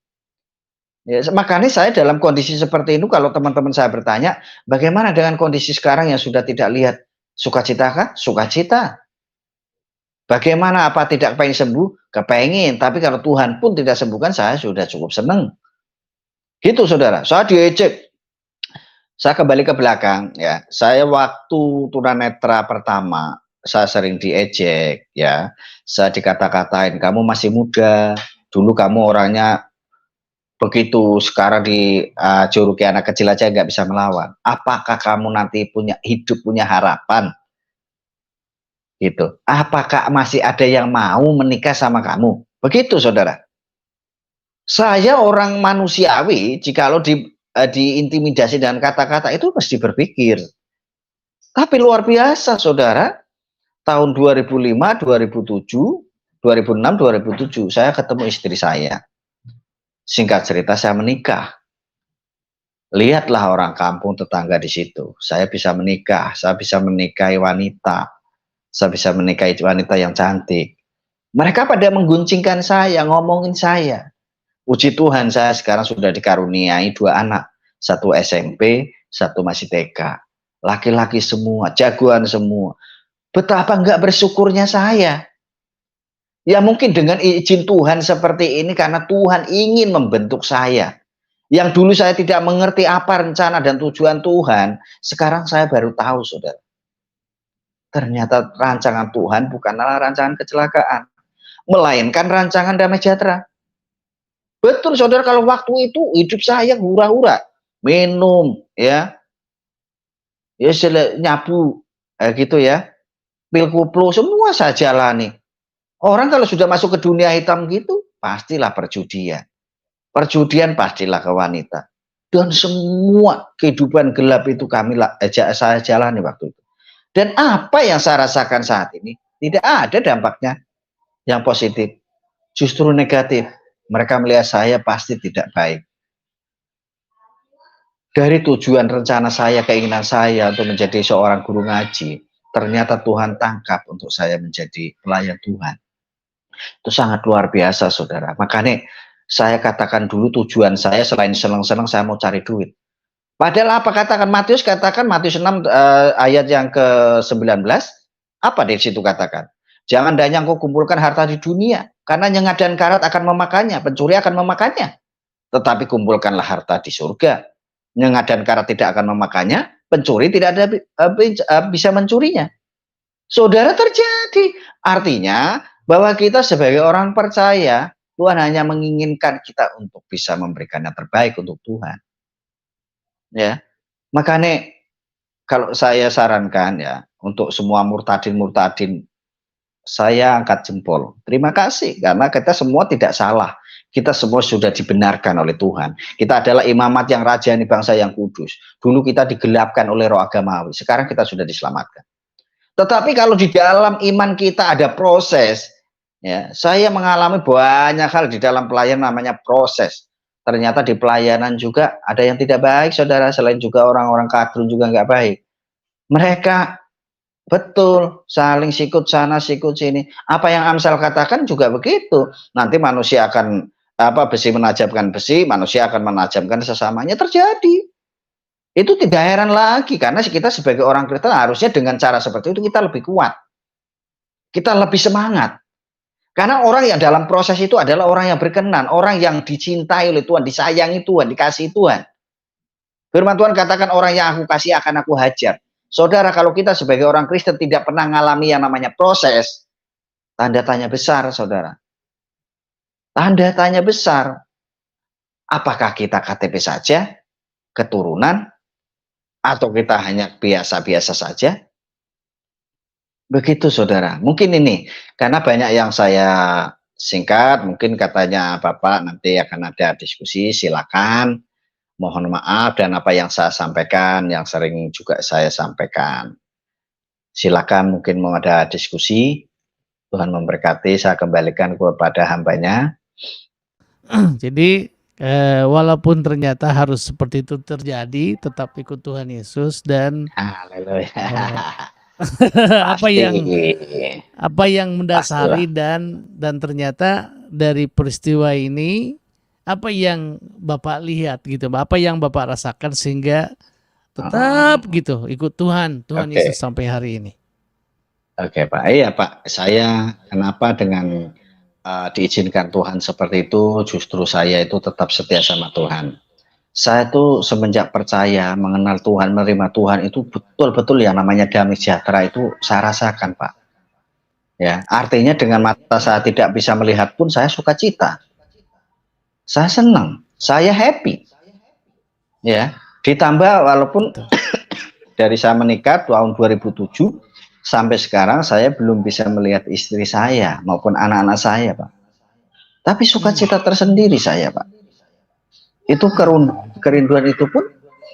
Ya, makanya saya dalam kondisi seperti itu kalau teman-teman saya bertanya, bagaimana dengan kondisi sekarang yang sudah tidak lihat sukacita kah? Sukacita. Bagaimana apa tidak pengen sembuh? Kepengen, tapi kalau Tuhan pun tidak sembuhkan saya sudah cukup senang. Gitu saudara, saya diejek. Saya kembali ke belakang ya. Saya waktu tunanetra pertama, saya sering diejek ya. Saya dikata-katain, kamu masih muda, dulu kamu orangnya begitu, sekarang dijuluki anak kecil aja nggak bisa melawan. Apakah kamu nanti punya hidup, punya harapan? Gitu. Apakah masih ada yang mau menikah sama kamu? Begitu, saudara. Saya orang manusiawi, jikalau diintimidasi dengan kata-kata itu pasti berpikir. Tapi luar biasa, saudara. Tahun 2005, 2007, 2006, 2007, saya ketemu istri saya. Singkat cerita saya menikah. Lihatlah orang kampung tetangga di situ. Saya bisa menikah, saya bisa menikahi wanita. Saya bisa menikahi wanita yang cantik. Mereka pada mengguncingkan saya, ngomongin saya. Puji Tuhan saya sekarang sudah dikaruniai 2 anak. 1 SMP, 1 masih TK. Laki-laki semua, jagoan semua. Betapa enggak bersyukurnya saya. Ya mungkin dengan izin Tuhan seperti ini karena Tuhan ingin membentuk saya. Yang dulu saya tidak mengerti apa rencana dan tujuan Tuhan, sekarang saya baru tahu, saudara. Ternyata rancangan Tuhan bukanlah rancangan kecelakaan, melainkan rancangan damai sejahtera. Betul, saudara, kalau waktu itu hidup saya hura-hura, minum, ya nyabu, gitu ya, pil kuplu, semua saya jalani. Orang kalau sudah masuk ke dunia hitam gitu, pastilah perjudian. Perjudian pastilah ke wanita. Dan semua kehidupan gelap itu saya jalani waktu itu. Dan apa yang saya rasakan saat ini? Tidak ada dampaknya yang positif, justru negatif. Mereka melihat saya pasti tidak baik. Dari tujuan rencana saya, keinginan saya untuk menjadi seorang guru ngaji, ternyata Tuhan tangkap untuk saya menjadi pelayan Tuhan. Itu sangat luar biasa, saudara. Makanya saya katakan dulu tujuan saya selain senang-senang saya mau cari duit. Padahal apa katakan Matius 6 ayat yang ke-19, apa di situ katakan? Jangan danyang kau kumpulkan harta di dunia, karena nyengat dan karat akan memakannya, pencuri akan memakannya. Tetapi kumpulkanlah harta di surga. Nyengat dan karat tidak akan memakannya, pencuri tidak ada bisa mencurinya. Saudara, terjadi. Artinya bahwa kita sebagai orang percaya, Tuhan hanya menginginkan kita untuk bisa memberikan yang terbaik untuk Tuhan. Ya, makanya kalau saya sarankan ya, untuk semua murtadin-murtadin, saya angkat jempol. Terima kasih, karena kita semua tidak salah. Kita semua sudah dibenarkan oleh Tuhan. Kita adalah imamat yang rajani bangsa yang kudus. Dulu kita digelapkan oleh roh agamawi, sekarang kita sudah diselamatkan. Tetapi kalau di dalam iman kita ada proses, ya, saya mengalami banyak hal di dalam pelayanan namanya proses. Ternyata di pelayanan juga ada yang tidak baik, saudara. Selain juga orang-orang kadrun juga nggak baik. Mereka betul saling sikut sana sikut sini. Apa yang Amsal katakan juga begitu. Nanti manusia akan besi menajamkan besi, manusia akan menajamkan sesamanya, terjadi. Itu tidak heran lagi, karena kita sebagai orang Kristen harusnya dengan cara seperti itu kita lebih kuat. Kita lebih semangat. Karena orang yang dalam proses itu adalah orang yang berkenan, orang yang dicintai oleh Tuhan, disayangi Tuhan, dikasihi Tuhan. Firman Tuhan katakan orang yang aku kasih akan aku hajar. Saudara, kalau kita sebagai orang Kristen tidak pernah mengalami yang namanya proses, tanda tanya besar, saudara. Tanda tanya besar. Apakah kita KTP saja, keturunan, atau kita hanya biasa-biasa saja? Begitu, saudara. Mungkin ini, karena banyak yang saya singkat, mungkin katanya Bapak nanti akan ada diskusi, silakan. Mohon maaf dan apa yang saya sampaikan, yang sering juga saya sampaikan. Silakan, mungkin mau ada diskusi. Tuhan memberkati, saya kembalikan kepada hambanya. Jadi walaupun ternyata harus seperti itu terjadi, tetap ikut Tuhan Yesus dan apa yang mendasari dan ternyata dari peristiwa ini apa yang Bapak lihat gitu, apa yang Bapak rasakan sehingga tetap gitu ikut Tuhan Yesus sampai hari ini. Oke, Pak. Iya, Pak. Saya kenapa dengan diizinkan Tuhan seperti itu, justru saya itu tetap setia sama Tuhan. Saya tuh semenjak percaya, mengenal Tuhan, menerima Tuhan itu betul-betul yang namanya damai sejahtera itu saya rasakan, Pak. Ya, artinya dengan mata saya tidak bisa melihat pun saya sukacita. Saya senang, saya happy. Ya, ditambah walaupun dari saya menikah tahun 2007 sampai sekarang saya belum bisa melihat istri saya maupun anak-anak saya, Pak. Tapi sukacita tersendiri saya, Pak. Itu kerinduan itu pun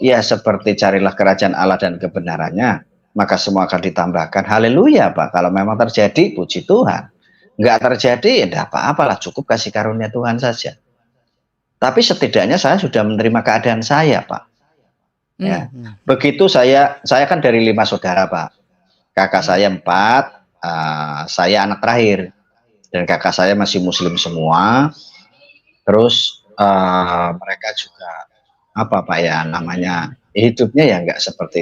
ya seperti carilah kerajaan Allah dan kebenarannya, maka semua akan ditambahkan. Haleluya, Pak. Kalau memang terjadi, puji Tuhan. Enggak terjadi, ya enggak apa-apalah, cukup kasih karunia Tuhan saja. Tapi setidaknya saya sudah menerima keadaan saya, Pak. Ya. Begitu saya kan dari 5 saudara, Pak. Kakak saya 4, saya anak terakhir, dan kakak saya masih muslim semua. Terus mereka juga apa Pak ya namanya, hidupnya ya nggak seperti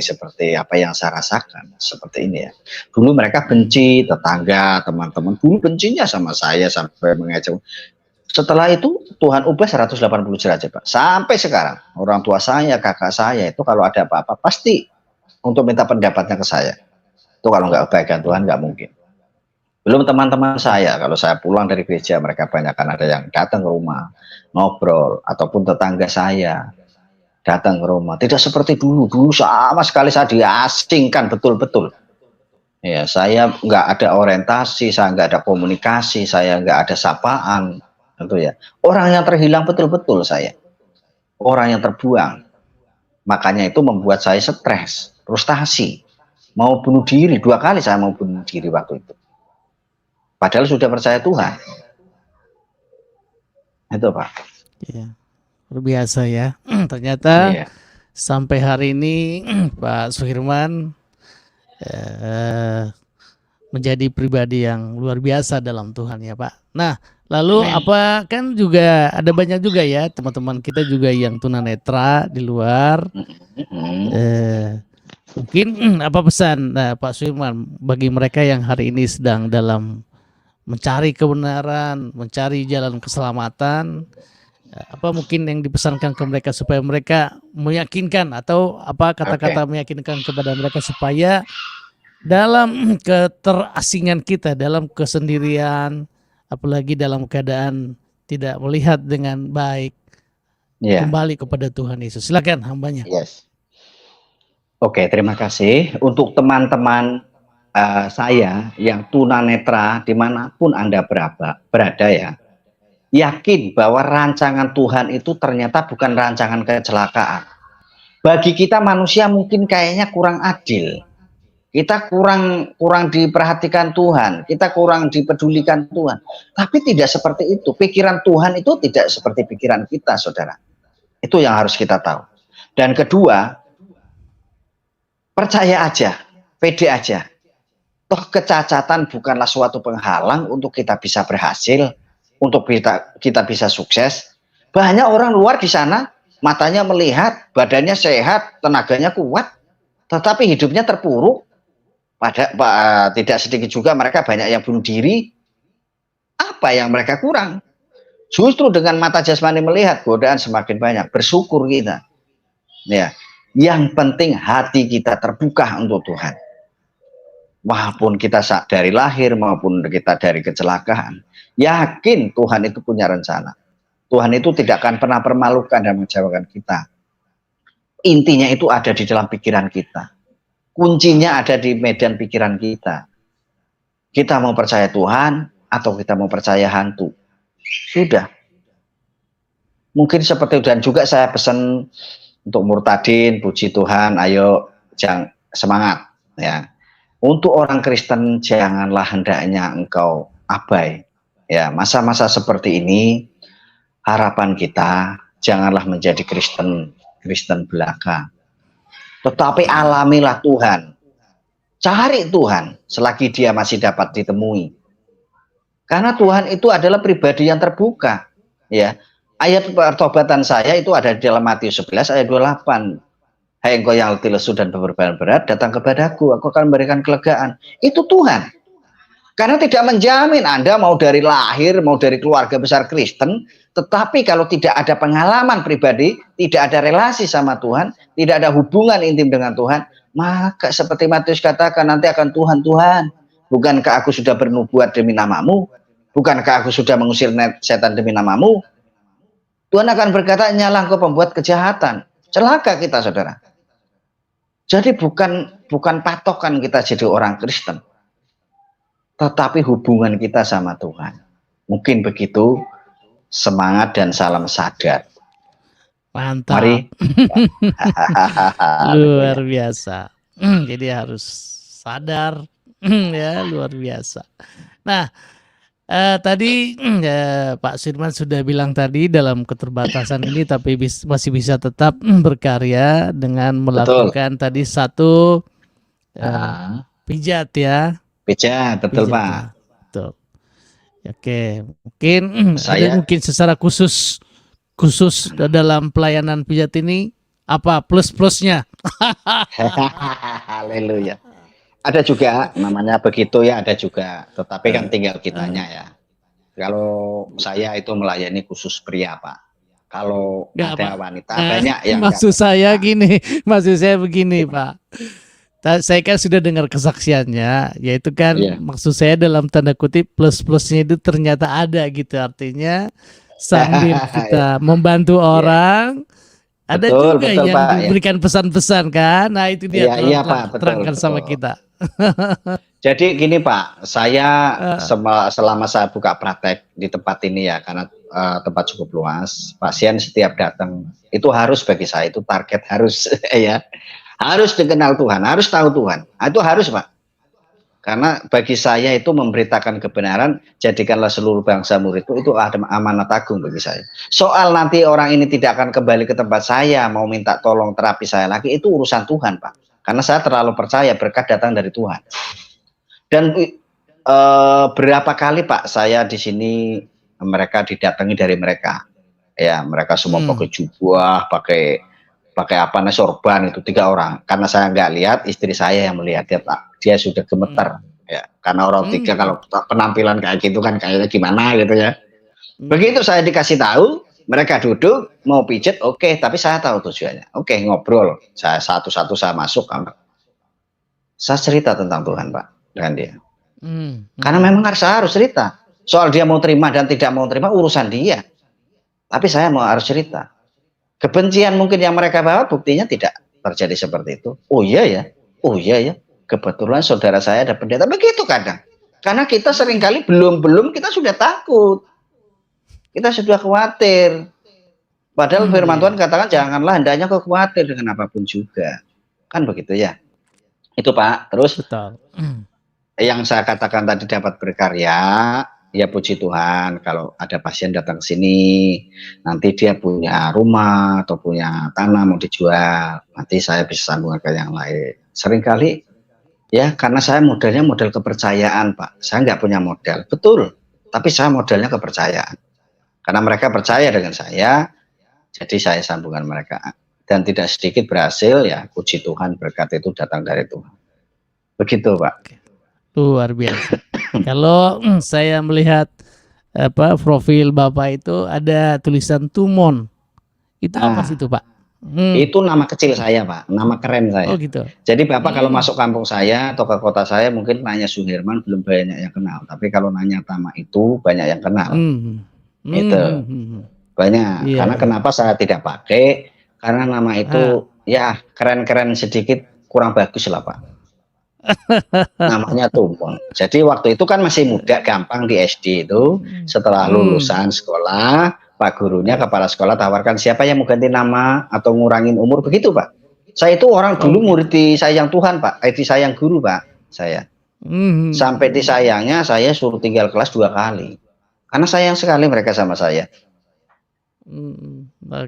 apa yang saya rasakan seperti ini ya. Dulu mereka benci, tetangga, teman-teman dulu bencinya sama saya sampai mengejek. Setelah itu Tuhan ubah 180 derajat, Pak. Sampai sekarang orang tua saya, kakak saya itu kalau ada apa-apa pasti untuk minta pendapatnya ke saya. Itu kalau nggak kebaikan Tuhan nggak mungkin. Belum teman-teman saya, kalau saya pulang dari gereja mereka banyak kan ada yang datang ke rumah ngobrol, ataupun tetangga saya datang ke rumah. Tidak seperti dulu sama sekali saya diasingkan betul-betul. Ya, saya nggak ada orientasi, saya nggak ada komunikasi, saya nggak ada sapaan, gitu ya. Orang yang terhilang betul-betul saya, orang yang terbuang. Makanya itu membuat saya stres, frustasi. Mau bunuh diri, 2 kali saya mau bunuh diri waktu itu. padahal sudah percaya Tuhan. Itu Pak. Iya, luar biasa ya. Ternyata Iya. sampai hari ini Pak Suhirman menjadi pribadi yang luar biasa dalam Tuhan ya Pak. Nah, lalu apa kan juga ada banyak juga ya teman-teman kita juga yang tunanetra di luar. Mungkin apa pesan Pak Suhirman bagi mereka yang hari ini sedang dalam mencari kebenaran, mencari jalan keselamatan, apa mungkin yang dipesankan ke mereka supaya mereka meyakinkan atau apa kata-kata meyakinkan kepada mereka supaya dalam keterasingan kita, dalam kesendirian, apalagi dalam keadaan tidak melihat dengan baik, kembali kepada Tuhan Yesus. Silakan hambanya. Yes. Oke, terima kasih untuk teman-teman saya yang tunanetra dimanapun Anda berada ya. Yakin bahwa rancangan Tuhan itu ternyata bukan rancangan kecelakaan. Bagi kita manusia mungkin kayaknya kurang adil. Kita kurang diperhatikan Tuhan, kita kurang dipedulikan Tuhan. Tapi tidak seperti itu. Pikiran Tuhan itu tidak seperti pikiran kita, saudara. Itu yang harus kita tahu. Dan kedua, percaya aja, pede aja. Toh kecacatan bukanlah suatu penghalang untuk kita bisa berhasil, untuk kita bisa sukses. Banyak orang luar di sana, matanya melihat, badannya sehat, tenaganya kuat, tetapi hidupnya terpuruk. Tidak sedikit juga mereka banyak yang bunuh diri. Apa yang mereka kurang? Justru dengan mata jasmani melihat, godaan semakin banyak. Bersyukur kita. Ya, yang penting hati kita terbuka untuk Tuhan. Walaupun kita dari lahir maupun kita dari kecelakaan, yakin Tuhan itu punya rencana. Tuhan itu tidak akan pernah permalukan dan mengecewakan kita. Intinya itu ada di dalam pikiran kita. Kuncinya ada di medan pikiran kita. Kita mau percaya Tuhan atau kita mau percaya hantu. Sudah. Mungkin seperti itu. Dan juga saya pesan untuk murtadin, puji Tuhan, ayo jangan semangat ya. Untuk orang Kristen janganlah hendaknya engkau abai. Ya, masa-masa seperti ini harapan kita janganlah menjadi Kristen belaka. Tetapi alamilah Tuhan. Cari Tuhan selagi dia masih dapat ditemui. Karena Tuhan itu adalah pribadi yang terbuka. Ya. Ayat pertobatan saya itu ada di dalam Matius 11 ayat 28. Hai engkau yang letih lesu dan beban berat, datang kepadaku, aku akan memberikan kelegaan. Itu Tuhan. Karena tidak menjamin Anda mau dari lahir, mau dari keluarga besar Kristen, tetapi kalau tidak ada pengalaman pribadi, tidak ada relasi sama Tuhan, tidak ada hubungan intim dengan Tuhan, maka seperti Matius katakan nanti akan Tuhan, bukankah aku sudah bernubuat demi namamu? Bukankah aku sudah mengusir setan demi namamu? Tuhan akan berkata, nyalah engkau pembuat kejahatan. Celaka kita, saudara. Jadi bukan patokan kita jadi orang Kristen, tetapi hubungan kita sama Tuhan. Mungkin begitu. Semangat dan salam sadar. Mantap. Mari. Luar biasa. Jadi harus sadar ya, luar biasa. Nah, tadi Pak Suhirman sudah bilang tadi dalam keterbatasan ini tapi masih bisa tetap berkarya dengan melakukan tadi satu pijat ya. Pijat, betul Pak. Ya. Betul. Oke, mungkin mungkin secara khusus dalam pelayanan pijat ini apa plus-plusnya? Haleluya. Ada juga namanya begitu ya, ada juga. Tetapi kan tinggal kitanya ya. Kalau saya itu melayani khusus pria Pak. Kalau ada wanita banyak yang maksud saya begini Pak. Saya kan sudah dengar kesaksiannya, yaitu kan maksud saya dalam tanda kutip plus-plusnya itu ternyata ada gitu, artinya sambil kita membantu orang, ada juga betul, yang Pak, diberikan pesan-pesan kan, nah itu dia terangkan sama kita. Jadi gini Pak, saya selama saya buka praktek di tempat ini ya, karena tempat cukup luas, pasien setiap datang itu harus bagi saya itu target harus ya. Harus dikenal Tuhan, harus tahu Tuhan. Itu harus Pak. Karena bagi saya itu memberitakan kebenaran, jadikanlah seluruh bangsa muridku, itu ada amanat agung bagi saya. Soal nanti orang ini tidak akan kembali ke tempat saya, mau minta tolong terapi saya lagi, itu urusan Tuhan, Pak. Karena saya terlalu percaya berkat datang dari Tuhan. Dan berapa kali Pak saya di sini mereka didatangi dari mereka. Ya, mereka semua pakai jubah, pakai apa nih, sorban, itu 3 orang. Karena saya nggak lihat, istri saya yang melihat ya Pak. Dia sudah gemeter ya. Karena orang 3 kalau penampilan kayak gitu kan kayaknya gimana gitu ya. Begitu saya dikasih tahu, mereka duduk mau pijet, oke, tapi saya tahu tujuannya. Oke, ngobrol. Saya satu-satu saya masuk kamar. Saya cerita tentang Tuhan, Pak, dengan dia. Karena memang harus cerita. Soal dia mau terima dan tidak mau terima urusan dia. Tapi saya harus cerita. Kebencian mungkin yang mereka bawa buktinya tidak terjadi seperti itu. Oh iya ya. Kebetulan saudara saya ada pendeta. Begitu kadang. Karena kita seringkali belum kita sudah takut. Kita sudah khawatir. Padahal firman Tuhan katakan janganlah hendaknya kau khawatir dengan apapun juga. Kan begitu ya. Itu Pak. Terus Betul. Yang saya katakan tadi dapat berkarya, ya puji Tuhan. Kalau ada pasien datang ke sini, nanti dia punya rumah atau punya tanah mau dijual, nanti saya bisa sambungkan ke yang lain. Seringkali ya karena saya modalnya modal kepercayaan Pak. Saya nggak punya modal, betul. Tapi saya modalnya kepercayaan. Karena mereka percaya dengan saya, jadi saya sambungkan mereka. Dan tidak sedikit berhasil ya, puji Tuhan berkat itu datang dari Tuhan. Begitu Pak. Luar biasa. Kalau saya melihat profil Bapak itu ada tulisan Tumon. Itu apa sih itu Pak? Itu nama kecil saya Pak, nama keren saya. Oh gitu. Jadi Bapak kalau masuk kampung saya atau ke kota saya mungkin nanya Suherman belum banyak yang kenal. Tapi kalau nanya nama itu banyak yang kenal. Itu banyak. Karena kenapa saya tidak pakai? Karena nama itu ya keren-keren sedikit kurang bagus lah Pak. Namanya Tumon. Jadi waktu itu kan masih muda, gampang di SD itu. Setelah lulusan sekolah, Pak gurunya, kepala sekolah tawarkan siapa yang mau ganti nama atau ngurangin umur, begitu Pak. Saya itu orang dulu murid disayang Tuhan Pak, disayang guru Pak. Saya sampai disayangnya saya suruh tinggal kelas 2 kali. Karena sayang sekali mereka sama saya.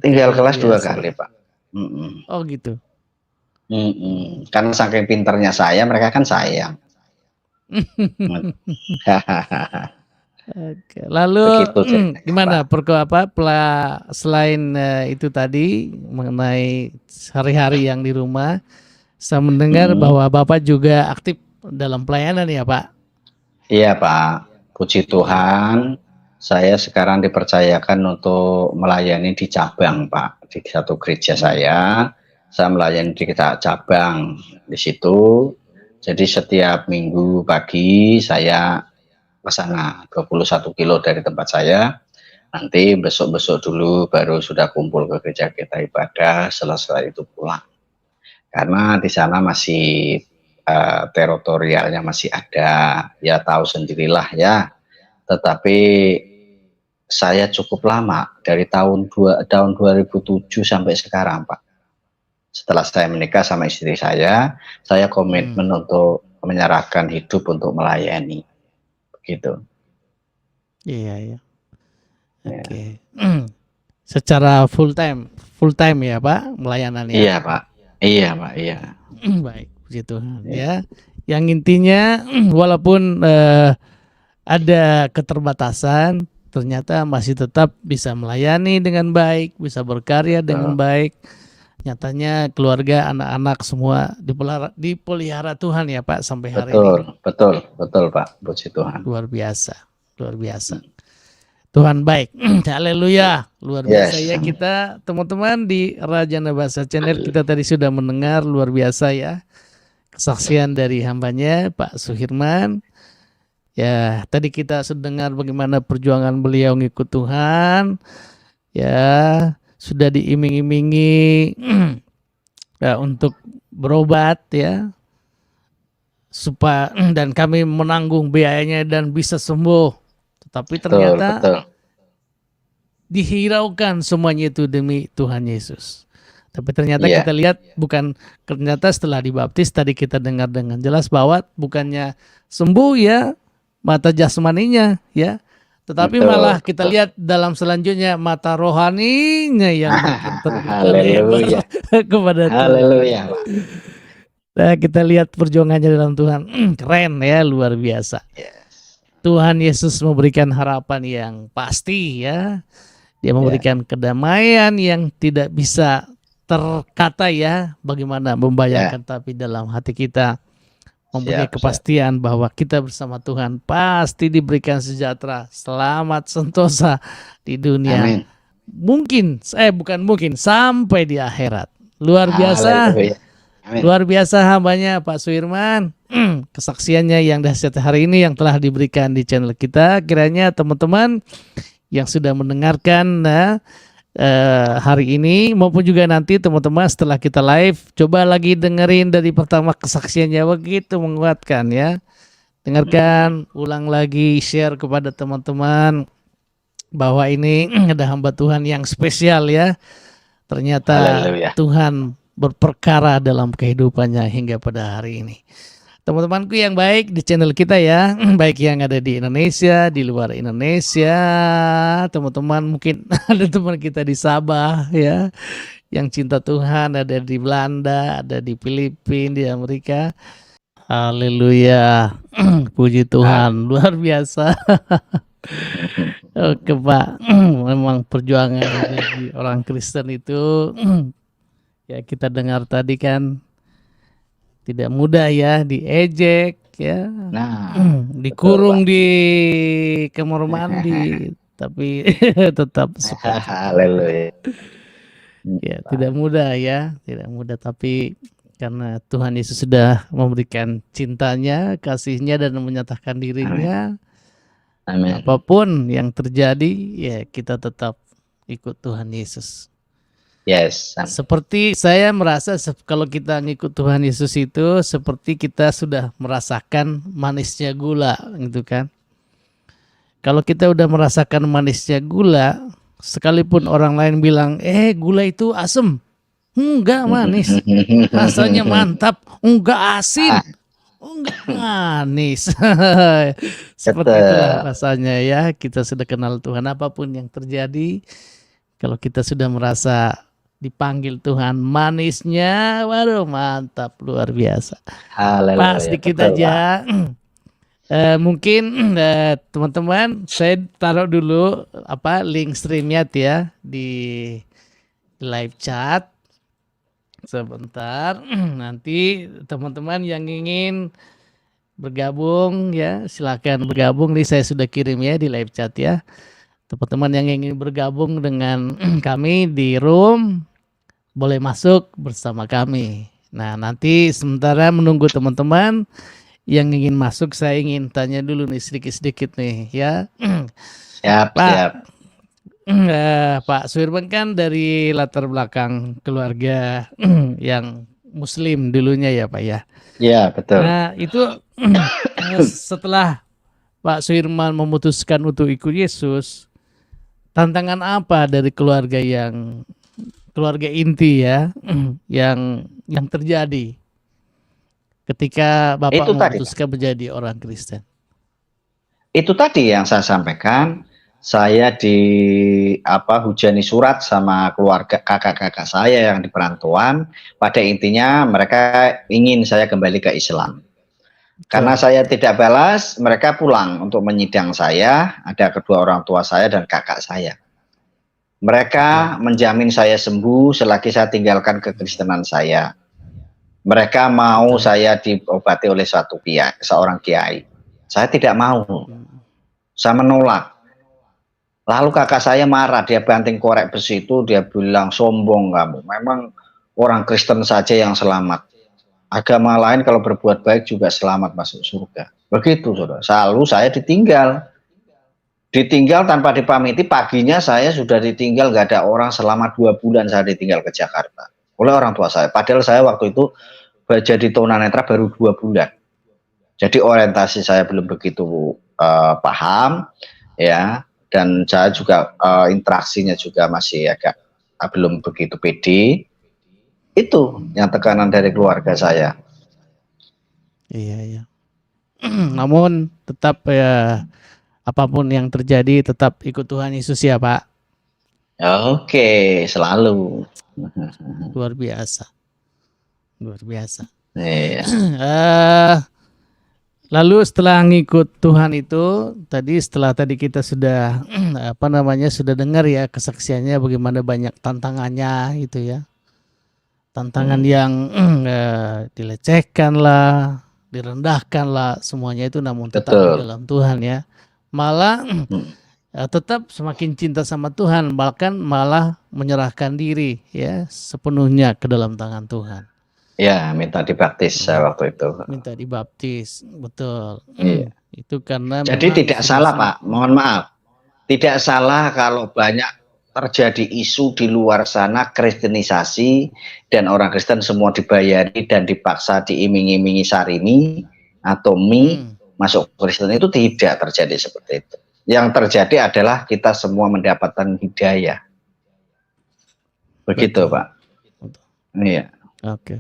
Tinggal kelas 2 kali Pak. Oh gitu. Karena saking pinternya saya, mereka kan sayang. Oke. Lalu gimana selain itu tadi mengenai hari-hari yang di rumah, saya mendengar bahwa Bapak juga aktif dalam pelayanan ya Pak? Iya Pak, puji Tuhan. Saya sekarang dipercayakan untuk melayani di cabang Pak, di satu gereja saya melayani di cabang di situ. Jadi setiap minggu pagi saya ke sana 21 kilo dari tempat saya. Nanti besok-besok dulu baru sudah kumpul ke gereja kita ibadah, selesai itu pulang. Karena di sana masih teritorialnya masih ada, ya tahu sendirilah ya. Tetapi saya cukup lama dari tahun 2007 sampai sekarang Pak. Setelah saya menikah sama istri saya komitmen untuk menyerahkan hidup untuk melayani, begitu. Iya. Oke. Secara full time ya Pak melayanannya. Iya Pak. Baik, puji Tuhan ya. Yang intinya walaupun ada keterbatasan, ternyata masih tetap bisa melayani dengan baik, bisa berkarya dengan baik. Nyatanya keluarga, anak-anak semua dipelihara Tuhan ya Pak sampai hari ini. Betul Pak, puji Tuhan. Luar biasa. Tuhan baik. Haleluya. Luar biasa ya kita teman-teman di Rajana Bahasa Channel. Kita tadi sudah mendengar luar biasa ya kesaksian dari hambanya Pak Suherman. Ya, tadi kita sudah dengar bagaimana perjuangan beliau ngikut Tuhan. Ya, sudah diiming-imingi ya, untuk berobat ya, supaya dan kami menanggung biayanya dan bisa sembuh. Tetapi ternyata dihiraukan semuanya itu demi Tuhan Yesus. Tapi ternyata Iya. kita lihat ternyata setelah dibaptis tadi kita dengar dengan jelas bahwa bukannya sembuh ya mata jasmaninya ya, tetapi Betul, malah kita betul. lihat dalam selanjutnya mata rohaninya yang makin terbuka lebar Haleluya. kepada Tuhan. Haleluya, Pak. Nah, kita lihat perjuangannya dalam Tuhan. Keren ya, luar biasa. Yes. Tuhan Yesus memberikan harapan yang pasti ya. Dia Ya. memberikan kedamaian yang tidak bisa terkata ya. Bagaimana membayangkan tapi dalam hati kita mempunyai Siap, siap. kepastian bahwa kita bersama Tuhan pasti diberikan sejahtera, selamat, sentosa di dunia. Amin. Bukan mungkin, sampai di akhirat. Luar biasa. Haleluya. Amin. Luar biasa hambanya Pak Suirman. Kesaksiannya yang dahsyat hari ini yang telah diberikan di channel kita. Kiranya teman-teman yang sudah mendengarkan hari ini maupun juga nanti teman-teman setelah kita live, coba lagi dengerin dari pertama kesaksiannya, begitu menguatkan ya. Dengarkan ulang lagi, share kepada teman-teman bahwa ini ada hamba Tuhan yang spesial ya. Ternyata Haleluya. Tuhan berperkara dalam kehidupannya hingga pada hari ini. Teman-temanku yang baik di channel kita ya, baik yang ada di Indonesia, di luar Indonesia, teman-teman mungkin ada teman kita di Sabah ya, yang cinta Tuhan, ada di Belanda, ada di Filipina, di Amerika. Haleluya, puji Tuhan, luar biasa. Oke Pak, memang perjuangan menjadi orang Kristen itu ya kita dengar tadi kan tidak mudah ya, diejek ya, Nah, dikurung di kamar mandi, tapi tetap suka. haleluya. Ya tidak mudah ya, tidak mudah, tapi karena Tuhan Yesus sudah memberikan cintanya, kasihnya dan menyatakan dirinya, Amin. apapun yang terjadi ya kita tetap ikut Tuhan Yesus. Yes. Seperti saya merasa kalau kita ngikut Tuhan Yesus itu seperti kita sudah merasakan manisnya gula gitu kan. Kalau kita udah merasakan manisnya gula, sekalipun orang lain bilang, gula itu asem. Enggak, manis. Rasanya mantap, enggak asin. Enggak, manis. Seperti itulah rasanya ya, kita sudah kenal Tuhan, apapun yang terjadi, kalau kita sudah merasa dipanggil Tuhan, manisnya, waduh mantap, luar biasa. Haleluya. Pak, sedikit aja. Mungkin teman-teman, saya taruh dulu link streamnya ya di live chat. Sebentar, nanti teman-teman yang ingin bergabung ya, silakan bergabung. Nih saya sudah kirim ya di live chat ya. Teman-teman yang ingin bergabung dengan kami di room, boleh masuk bersama kami. Nah, nanti sementara menunggu teman-teman yang ingin masuk, saya ingin tanya dulu nih sedikit-sedikit nih ya. Siap, Pak, siap. Pak Suirman kan dari latar belakang keluarga yang Muslim dulunya ya Pak ya. Iya, betul. Nah itu setelah Pak Suirman memutuskan untuk ikut Yesus, tantangan apa dari keluarga inti ya yang terjadi ketika Bapak Itu memutuskan menjadi orang Kristen? Itu tadi yang saya sampaikan. Saya hujani surat sama keluarga kakak-kakak saya yang di perantauan. Pada intinya mereka ingin saya kembali ke Islam. Karena saya tidak balas, mereka pulang untuk menyidang saya. Ada kedua orang tua saya dan kakak saya. Mereka menjamin saya sembuh selagi saya tinggalkan kekristenan saya. Mereka mau saya diobati oleh seorang kiai. Saya tidak mau. Saya menolak. Lalu kakak saya marah, dia banting korek besi itu, dia bilang, sombong kamu, memang orang Kristen saja yang selamat. Agama lain kalau berbuat baik juga selamat masuk surga. Begitu, saudara. Lalu saya ditinggal. Ditinggal tanpa dipamiti, paginya saya sudah ditinggal, gak ada orang, selama 2 bulan saya ditinggal ke Jakarta. Oleh orang tua saya. Padahal saya waktu itu jadi tunanetra baru 2 bulan. Jadi orientasi saya belum begitu paham, ya. Dan saya juga interaksinya juga masih agak belum begitu pede. Itu yang tekanan dari keluarga saya. Iya, iya. Namun tetap ya apapun yang terjadi tetap ikut Tuhan Yesus ya, Pak. Oke, selalu. Luar biasa. Luar biasa. Iya. Eh, lalu setelah ngikut Tuhan itu setelah tadi kita sudah sudah dengar ya kesaksiannya bagaimana banyak tantangannya itu ya. Tantangan yang dilecehkan lah, direndahkan lah, semuanya itu namun tetap di Betul. dalam Tuhan ya. Malah Hmm. tetap semakin cinta sama Tuhan, bahkan malah menyerahkan diri ya sepenuhnya ke dalam tangan Tuhan. Ya, minta dibaptis saya waktu itu. Minta dibaptis, betul. Iya. Itu karena Jadi memang tidak sudah salah, sangat Pak. Mohon maaf. Tidak salah kalau banyak terjadi isu di luar sana kristenisasi dan orang Kristen semua dibayari dan dipaksa diiming-imingi sarimi atau mie masuk Kristen, itu tidak terjadi seperti itu. Yang terjadi adalah kita semua mendapatkan hidayah. Begitu, betul. Pak. Betul. Iya. Oke.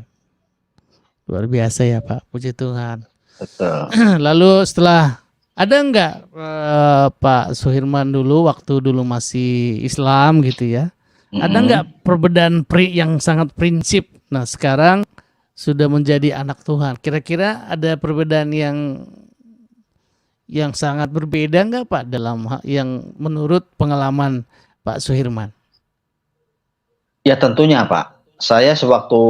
Luar biasa ya, Pak. Puji Tuhan. Betul. Lalu setelah ada enggak Pak Suhirman dulu waktu dulu masih Islam gitu ya? Ada enggak perbedaan yang sangat prinsip? Nah, sekarang sudah menjadi anak Tuhan. Kira-kira ada perbedaan yang sangat berbeda enggak Pak dalam yang menurut pengalaman Pak Suhirman? Ya tentunya, Pak. Saya sewaktu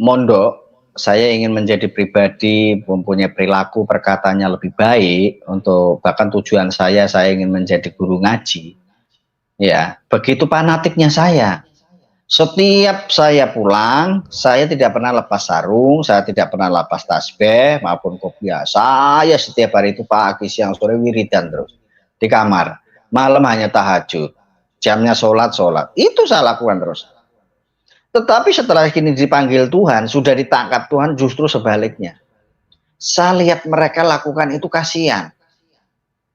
mondok, saya ingin menjadi pribadi mempunyai perilaku perkataannya lebih baik, untuk bahkan tujuan saya ingin menjadi guru ngaji. Ya, begitu fanatiknya saya. Setiap saya pulang, saya tidak pernah lepas sarung, saya tidak pernah lepas tasbih maupun kopiah. Saya setiap hari itu pagi, siang, sore wiridan terus di kamar. Malam hanya tahajud. Jamnya sholat. Itu saya lakukan terus. Tetapi setelah kini dipanggil Tuhan, sudah ditangkap Tuhan, justru sebaliknya. Saya lihat mereka lakukan itu kasihan.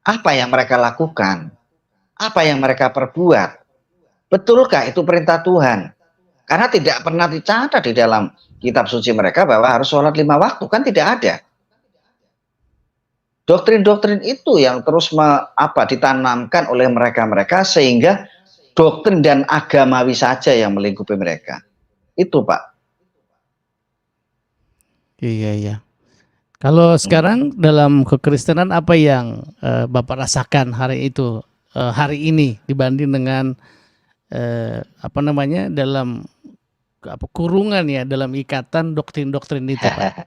Apa yang mereka lakukan? Apa yang mereka perbuat? Betulkah itu perintah Tuhan? Karena tidak pernah dicatat di dalam kitab suci mereka bahwa harus sholat 5 waktu, kan tidak ada. Doktrin-doktrin itu yang terus ditanamkan oleh mereka-mereka, sehingga doktrin dan agamawi saja yang melingkupi mereka. Itu, Pak. Iya. Kalau sekarang dalam kekristenan apa yang Bapak rasakan hari ini dibanding dengan dalam kurungan ya, dalam ikatan doktrin-doktrin itu, Pak?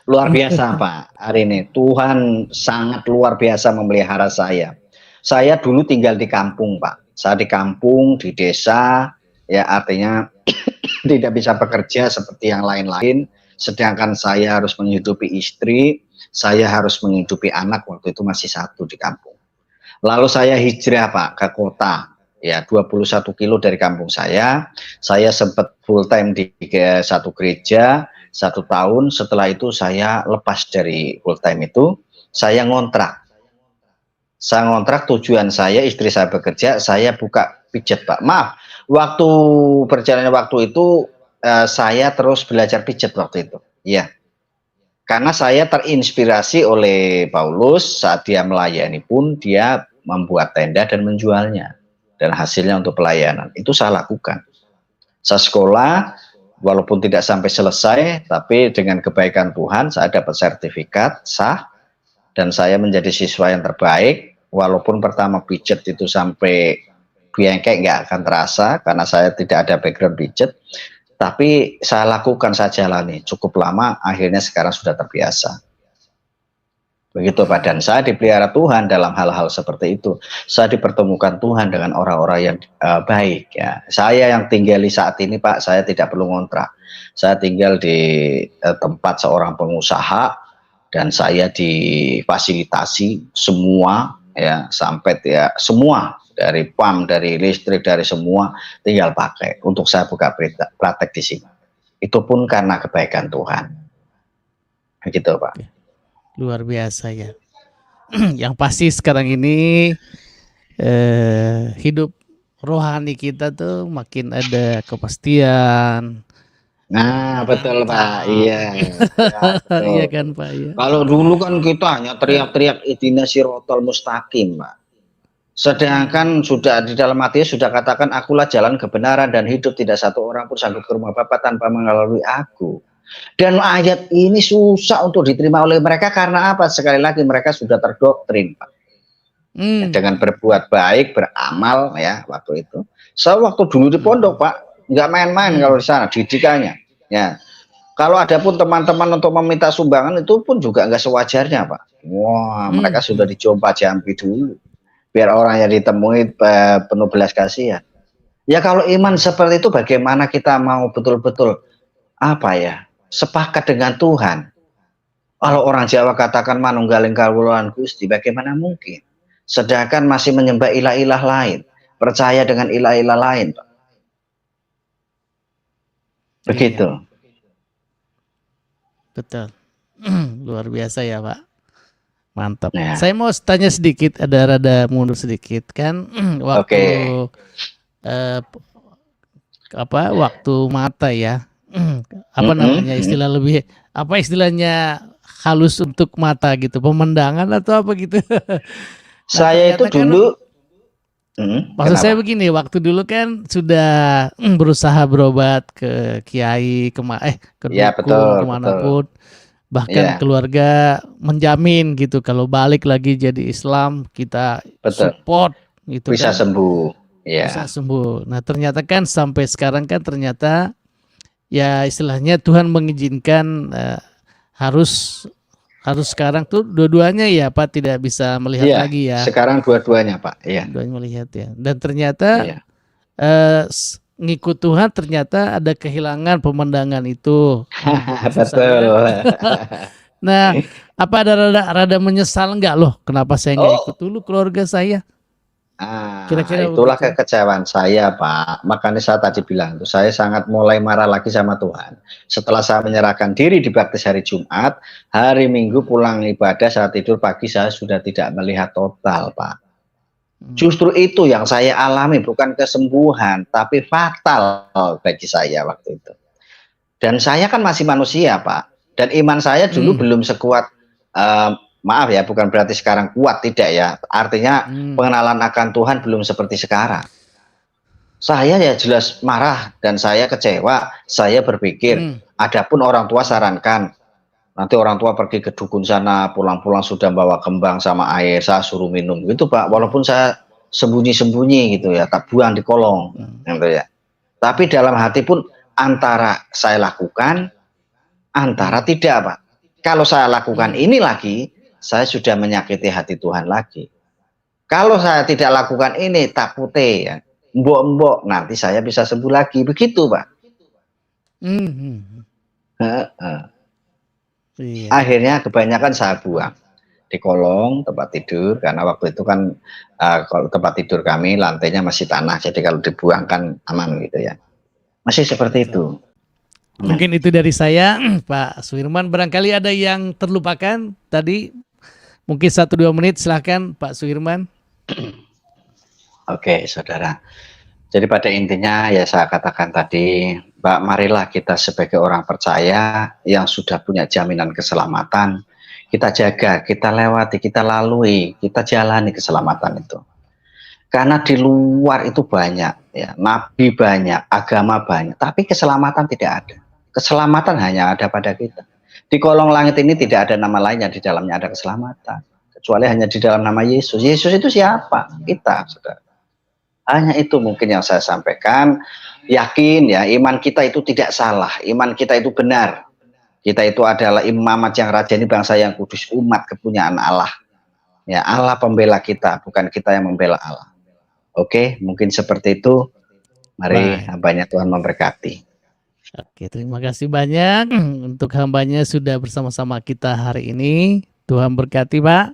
Luar biasa, Pak. Hari ini Tuhan sangat luar biasa memelihara saya. Saya dulu tinggal di kampung, Pak. Saya di kampung, di desa, ya artinya tidak bisa bekerja seperti yang lain-lain. Sedangkan saya harus menghidupi istri, saya harus menghidupi anak, waktu itu masih 1 di kampung. Lalu saya hijrah, Pak, ke kota. Ya, 21 kilo dari kampung saya sempat full time di satu gereja 1 tahun. Setelah itu saya lepas dari full time itu, saya ngontrak. Tujuan saya, istri saya bekerja, saya buka pijet, Pak. Maaf, waktu berjalannya waktu itu saya terus belajar pijet waktu itu. Iya. Karena saya terinspirasi oleh Paulus, saat dia melayani pun dia membuat tenda dan menjualnya. Dan hasilnya untuk pelayanan. Itu saya lakukan. Saya sekolah, walaupun tidak sampai selesai, tapi dengan kebaikan Tuhan, saya dapat sertifikat sah, dan saya menjadi siswa yang terbaik. Walaupun pertama pijet itu sampai bengkek nggak akan terasa, karena saya tidak ada background pijet. Tapi saya lakukan, saya jalani cukup lama, akhirnya sekarang sudah terbiasa. Begitu, Pak. Dan saya dipelihara Tuhan dalam hal-hal seperti itu. Saya dipertemukan Tuhan dengan orang-orang yang baik. Ya. Saya yang tinggali saat ini, Pak, saya tidak perlu ngontrak. Saya tinggal di tempat seorang pengusaha, dan saya difasilitasi semua, ya, sampai ya semua, dari PAM, dari listrik, dari semua tinggal pakai. Untuk saya buka praktek di sini. Itu pun karena kebaikan Tuhan. Begitu, Pak. Luar biasa ya. Yang pasti sekarang ini hidup rohani kita tuh makin ada kepastian. Nah, betul Pak. Iya, ya, betul. Iya kan Pak ya. Kalau dulu kan kita hanya teriak-teriak ihdina sirotol mustaqim, Pak. Sedangkan sudah di dalam hati sudah katakan akulah jalan kebenaran dan hidup, tidak satu orang pun sanggup ke rumah Bapa tanpa melalui aku. Dan ayat ini susah untuk diterima oleh mereka karena apa? Sekali lagi mereka sudah terdoktrin, Pak. Dengan berbuat baik, beramal ya waktu itu. Saya waktu dulu di pondok Pak, nggak main-main kalau di sana didikannya. Ya, kalau ada pun teman-teman untuk meminta sumbangan itu pun juga nggak sewajarnya Pak. Wah, mereka sudah dijompa jampi dulu, biar orang yang ditemui penuh belas kasihan. Ya kalau iman seperti itu, bagaimana kita mau betul-betul apa ya sepakat dengan Tuhan? Kalau orang Jawa katakan manunggaling kawulan Gusti, bagaimana mungkin? Sedangkan masih menyembah ilah-ilah lain, percaya dengan ilah-ilah lain, Pak. Begitu. Iya, betul. Luar biasa ya Pak. Mantap. Ya. Saya mau tanya sedikit, ada rada mundur sedikit kan waktu waktu mata ya. Apa namanya istilah lebih apa istilahnya halus untuk mata gitu, pemandangan atau apa gitu. Saya itu dulu maksud saya begini, waktu dulu kan sudah berusaha berobat ke kiai, ke dukun, ya, betul, kemanapun, bahkan keluarga menjamin gitu kalau balik lagi jadi Islam kita support gitu, bisa kan sembuh, ya. Bisa sembuh. Nah ternyata kan sampai sekarang kan ternyata ya istilahnya Tuhan mengizinkan harus sekarang tuh dua-duanya ya Pak, tidak bisa melihat lagi ya. Sekarang dua-duanya Pak. Iya. Dua-duanya melihat ya. Dan ternyata ngikut Tuhan ternyata ada kehilangan pemandangan itu. Betul. Nah, apa ada rada menyesal enggak loh? Kenapa saya nggak ikut dulu keluarga saya? Kira-kira itulah kekecewaan saya Pak. Makanya saya tadi bilang itu saya sangat mulai marah lagi sama Tuhan. Setelah saya menyerahkan diri dibaptis hari Jumat, hari Minggu pulang ibadah, saat tidur pagi saya sudah tidak melihat total Pak. Justru itu yang saya alami, bukan kesembuhan, tapi fatal bagi saya waktu itu. Dan saya kan masih manusia Pak. Dan iman saya dulu belum sekuat maaf ya, bukan berarti sekarang kuat, tidak ya. Artinya pengenalan akan Tuhan belum seperti sekarang. Saya ya jelas marah dan saya kecewa. Saya berpikir, adapun orang tua sarankan, nanti orang tua pergi ke dukun sana, pulang-pulang sudah bawa kembang sama air, saya suruh minum gitu Pak. Walaupun saya sembunyi-sembunyi gitu ya, tak buang di kolong gitu ya. Tapi dalam hati pun antara saya lakukan, antara tidak Pak. Kalau saya lakukan ini lagi, saya sudah menyakiti hati Tuhan lagi. Kalau saya tidak lakukan ini, takutnya ya, mbok-mbok nanti saya bisa sembuh lagi. Begitu Pak. Akhirnya kebanyakan saya buang di kolong tempat tidur, karena waktu itu kan kalau tempat tidur kami lantainya masih tanah, jadi kalau dibuang kan aman gitu ya. Masih seperti itu. Mungkin itu dari saya Pak Suhirman. Barangkali ada yang terlupakan tadi. Mungkin 1-2 menit, silahkan Pak Suhirman. Oke, saudara. Jadi pada intinya ya saya katakan tadi, Mbak, marilah kita sebagai orang percaya yang sudah punya jaminan keselamatan, kita jaga, kita lewati, kita lalui, kita jalani keselamatan itu. Karena di luar itu banyak, ya, nabi banyak, agama banyak, tapi keselamatan tidak ada. Keselamatan hanya ada pada kita. Di kolong langit ini tidak ada nama lain yang di dalamnya ada keselamatan, kecuali hanya di dalam nama Yesus. Yesus itu siapa? Kita, saudara. Hanya itu mungkin yang saya sampaikan. Yakin ya, iman kita itu tidak salah, iman kita itu benar. Kita itu adalah imamat yang rajani, bangsa yang kudus, umat kepunyaan Allah. Ya, Allah pembela kita, bukan kita yang membela Allah. Oke, mungkin seperti itu. Mari hambanya Tuhan memberkati. Oke, terima kasih banyak untuk hambanya sudah bersama-sama kita hari ini. Tuhan berkati Pak.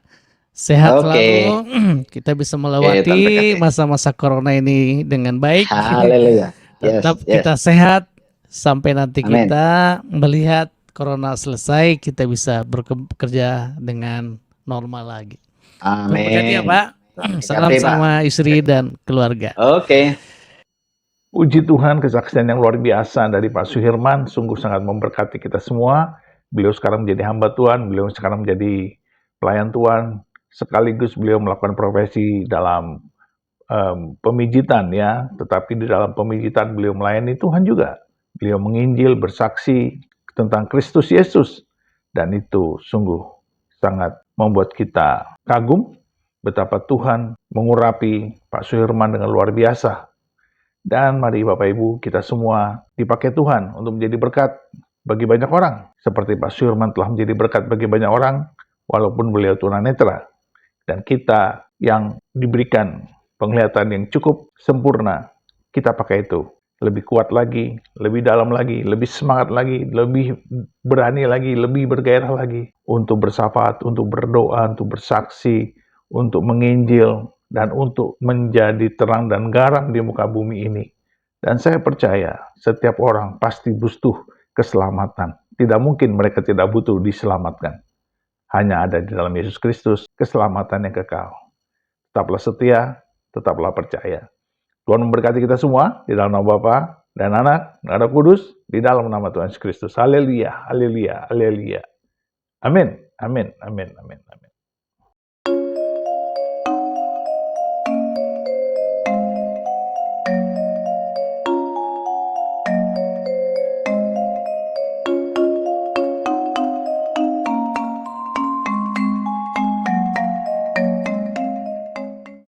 Sehat selalu. Kita bisa melewati masa-masa corona ini dengan baik. Haleluya. Tetap kita sehat sampai nanti kita melihat corona selesai, kita bisa bekerja dengan normal lagi. Amin. Terima kasih ya Pak. Salam Pak. sama istri dan keluarga. Oke. Puji Tuhan, kesaksian yang luar biasa dari Pak Suhirman sungguh sangat memberkati kita semua. Beliau sekarang menjadi hamba Tuhan, beliau sekarang menjadi pelayan Tuhan, sekaligus beliau melakukan profesi dalam pemijitan ya, tetapi di dalam pemijitan beliau melayani Tuhan juga. Beliau menginjil, bersaksi tentang Kristus Yesus, dan itu sungguh sangat membuat kita kagum betapa Tuhan mengurapi Pak Suhirman dengan luar biasa. Dan mari Bapak Ibu, kita semua dipakai Tuhan untuk menjadi berkat bagi banyak orang. Seperti Pak Suhirman telah menjadi berkat bagi banyak orang, walaupun beliau tunanetra. Dan kita yang diberikan penglihatan yang cukup sempurna, kita pakai itu. Lebih kuat lagi, lebih dalam lagi, lebih semangat lagi, lebih berani lagi, lebih bergairah lagi. Untuk bersyafaat, untuk berdoa, untuk bersaksi, untuk menginjil, dan untuk menjadi terang dan garam di muka bumi ini. Dan saya percaya setiap orang pasti butuh keselamatan. Tidak mungkin mereka tidak butuh diselamatkan. Hanya ada di dalam Yesus Kristus keselamatan yang kekal. Tetaplah setia, tetaplah percaya. Tuhan memberkati kita semua di dalam nama Bapa dan Anak dan Roh Kudus, di dalam nama Tuhan Yesus Kristus. Haleluya, haleluya, haleluya. Amin, amin, amin, amin, amin.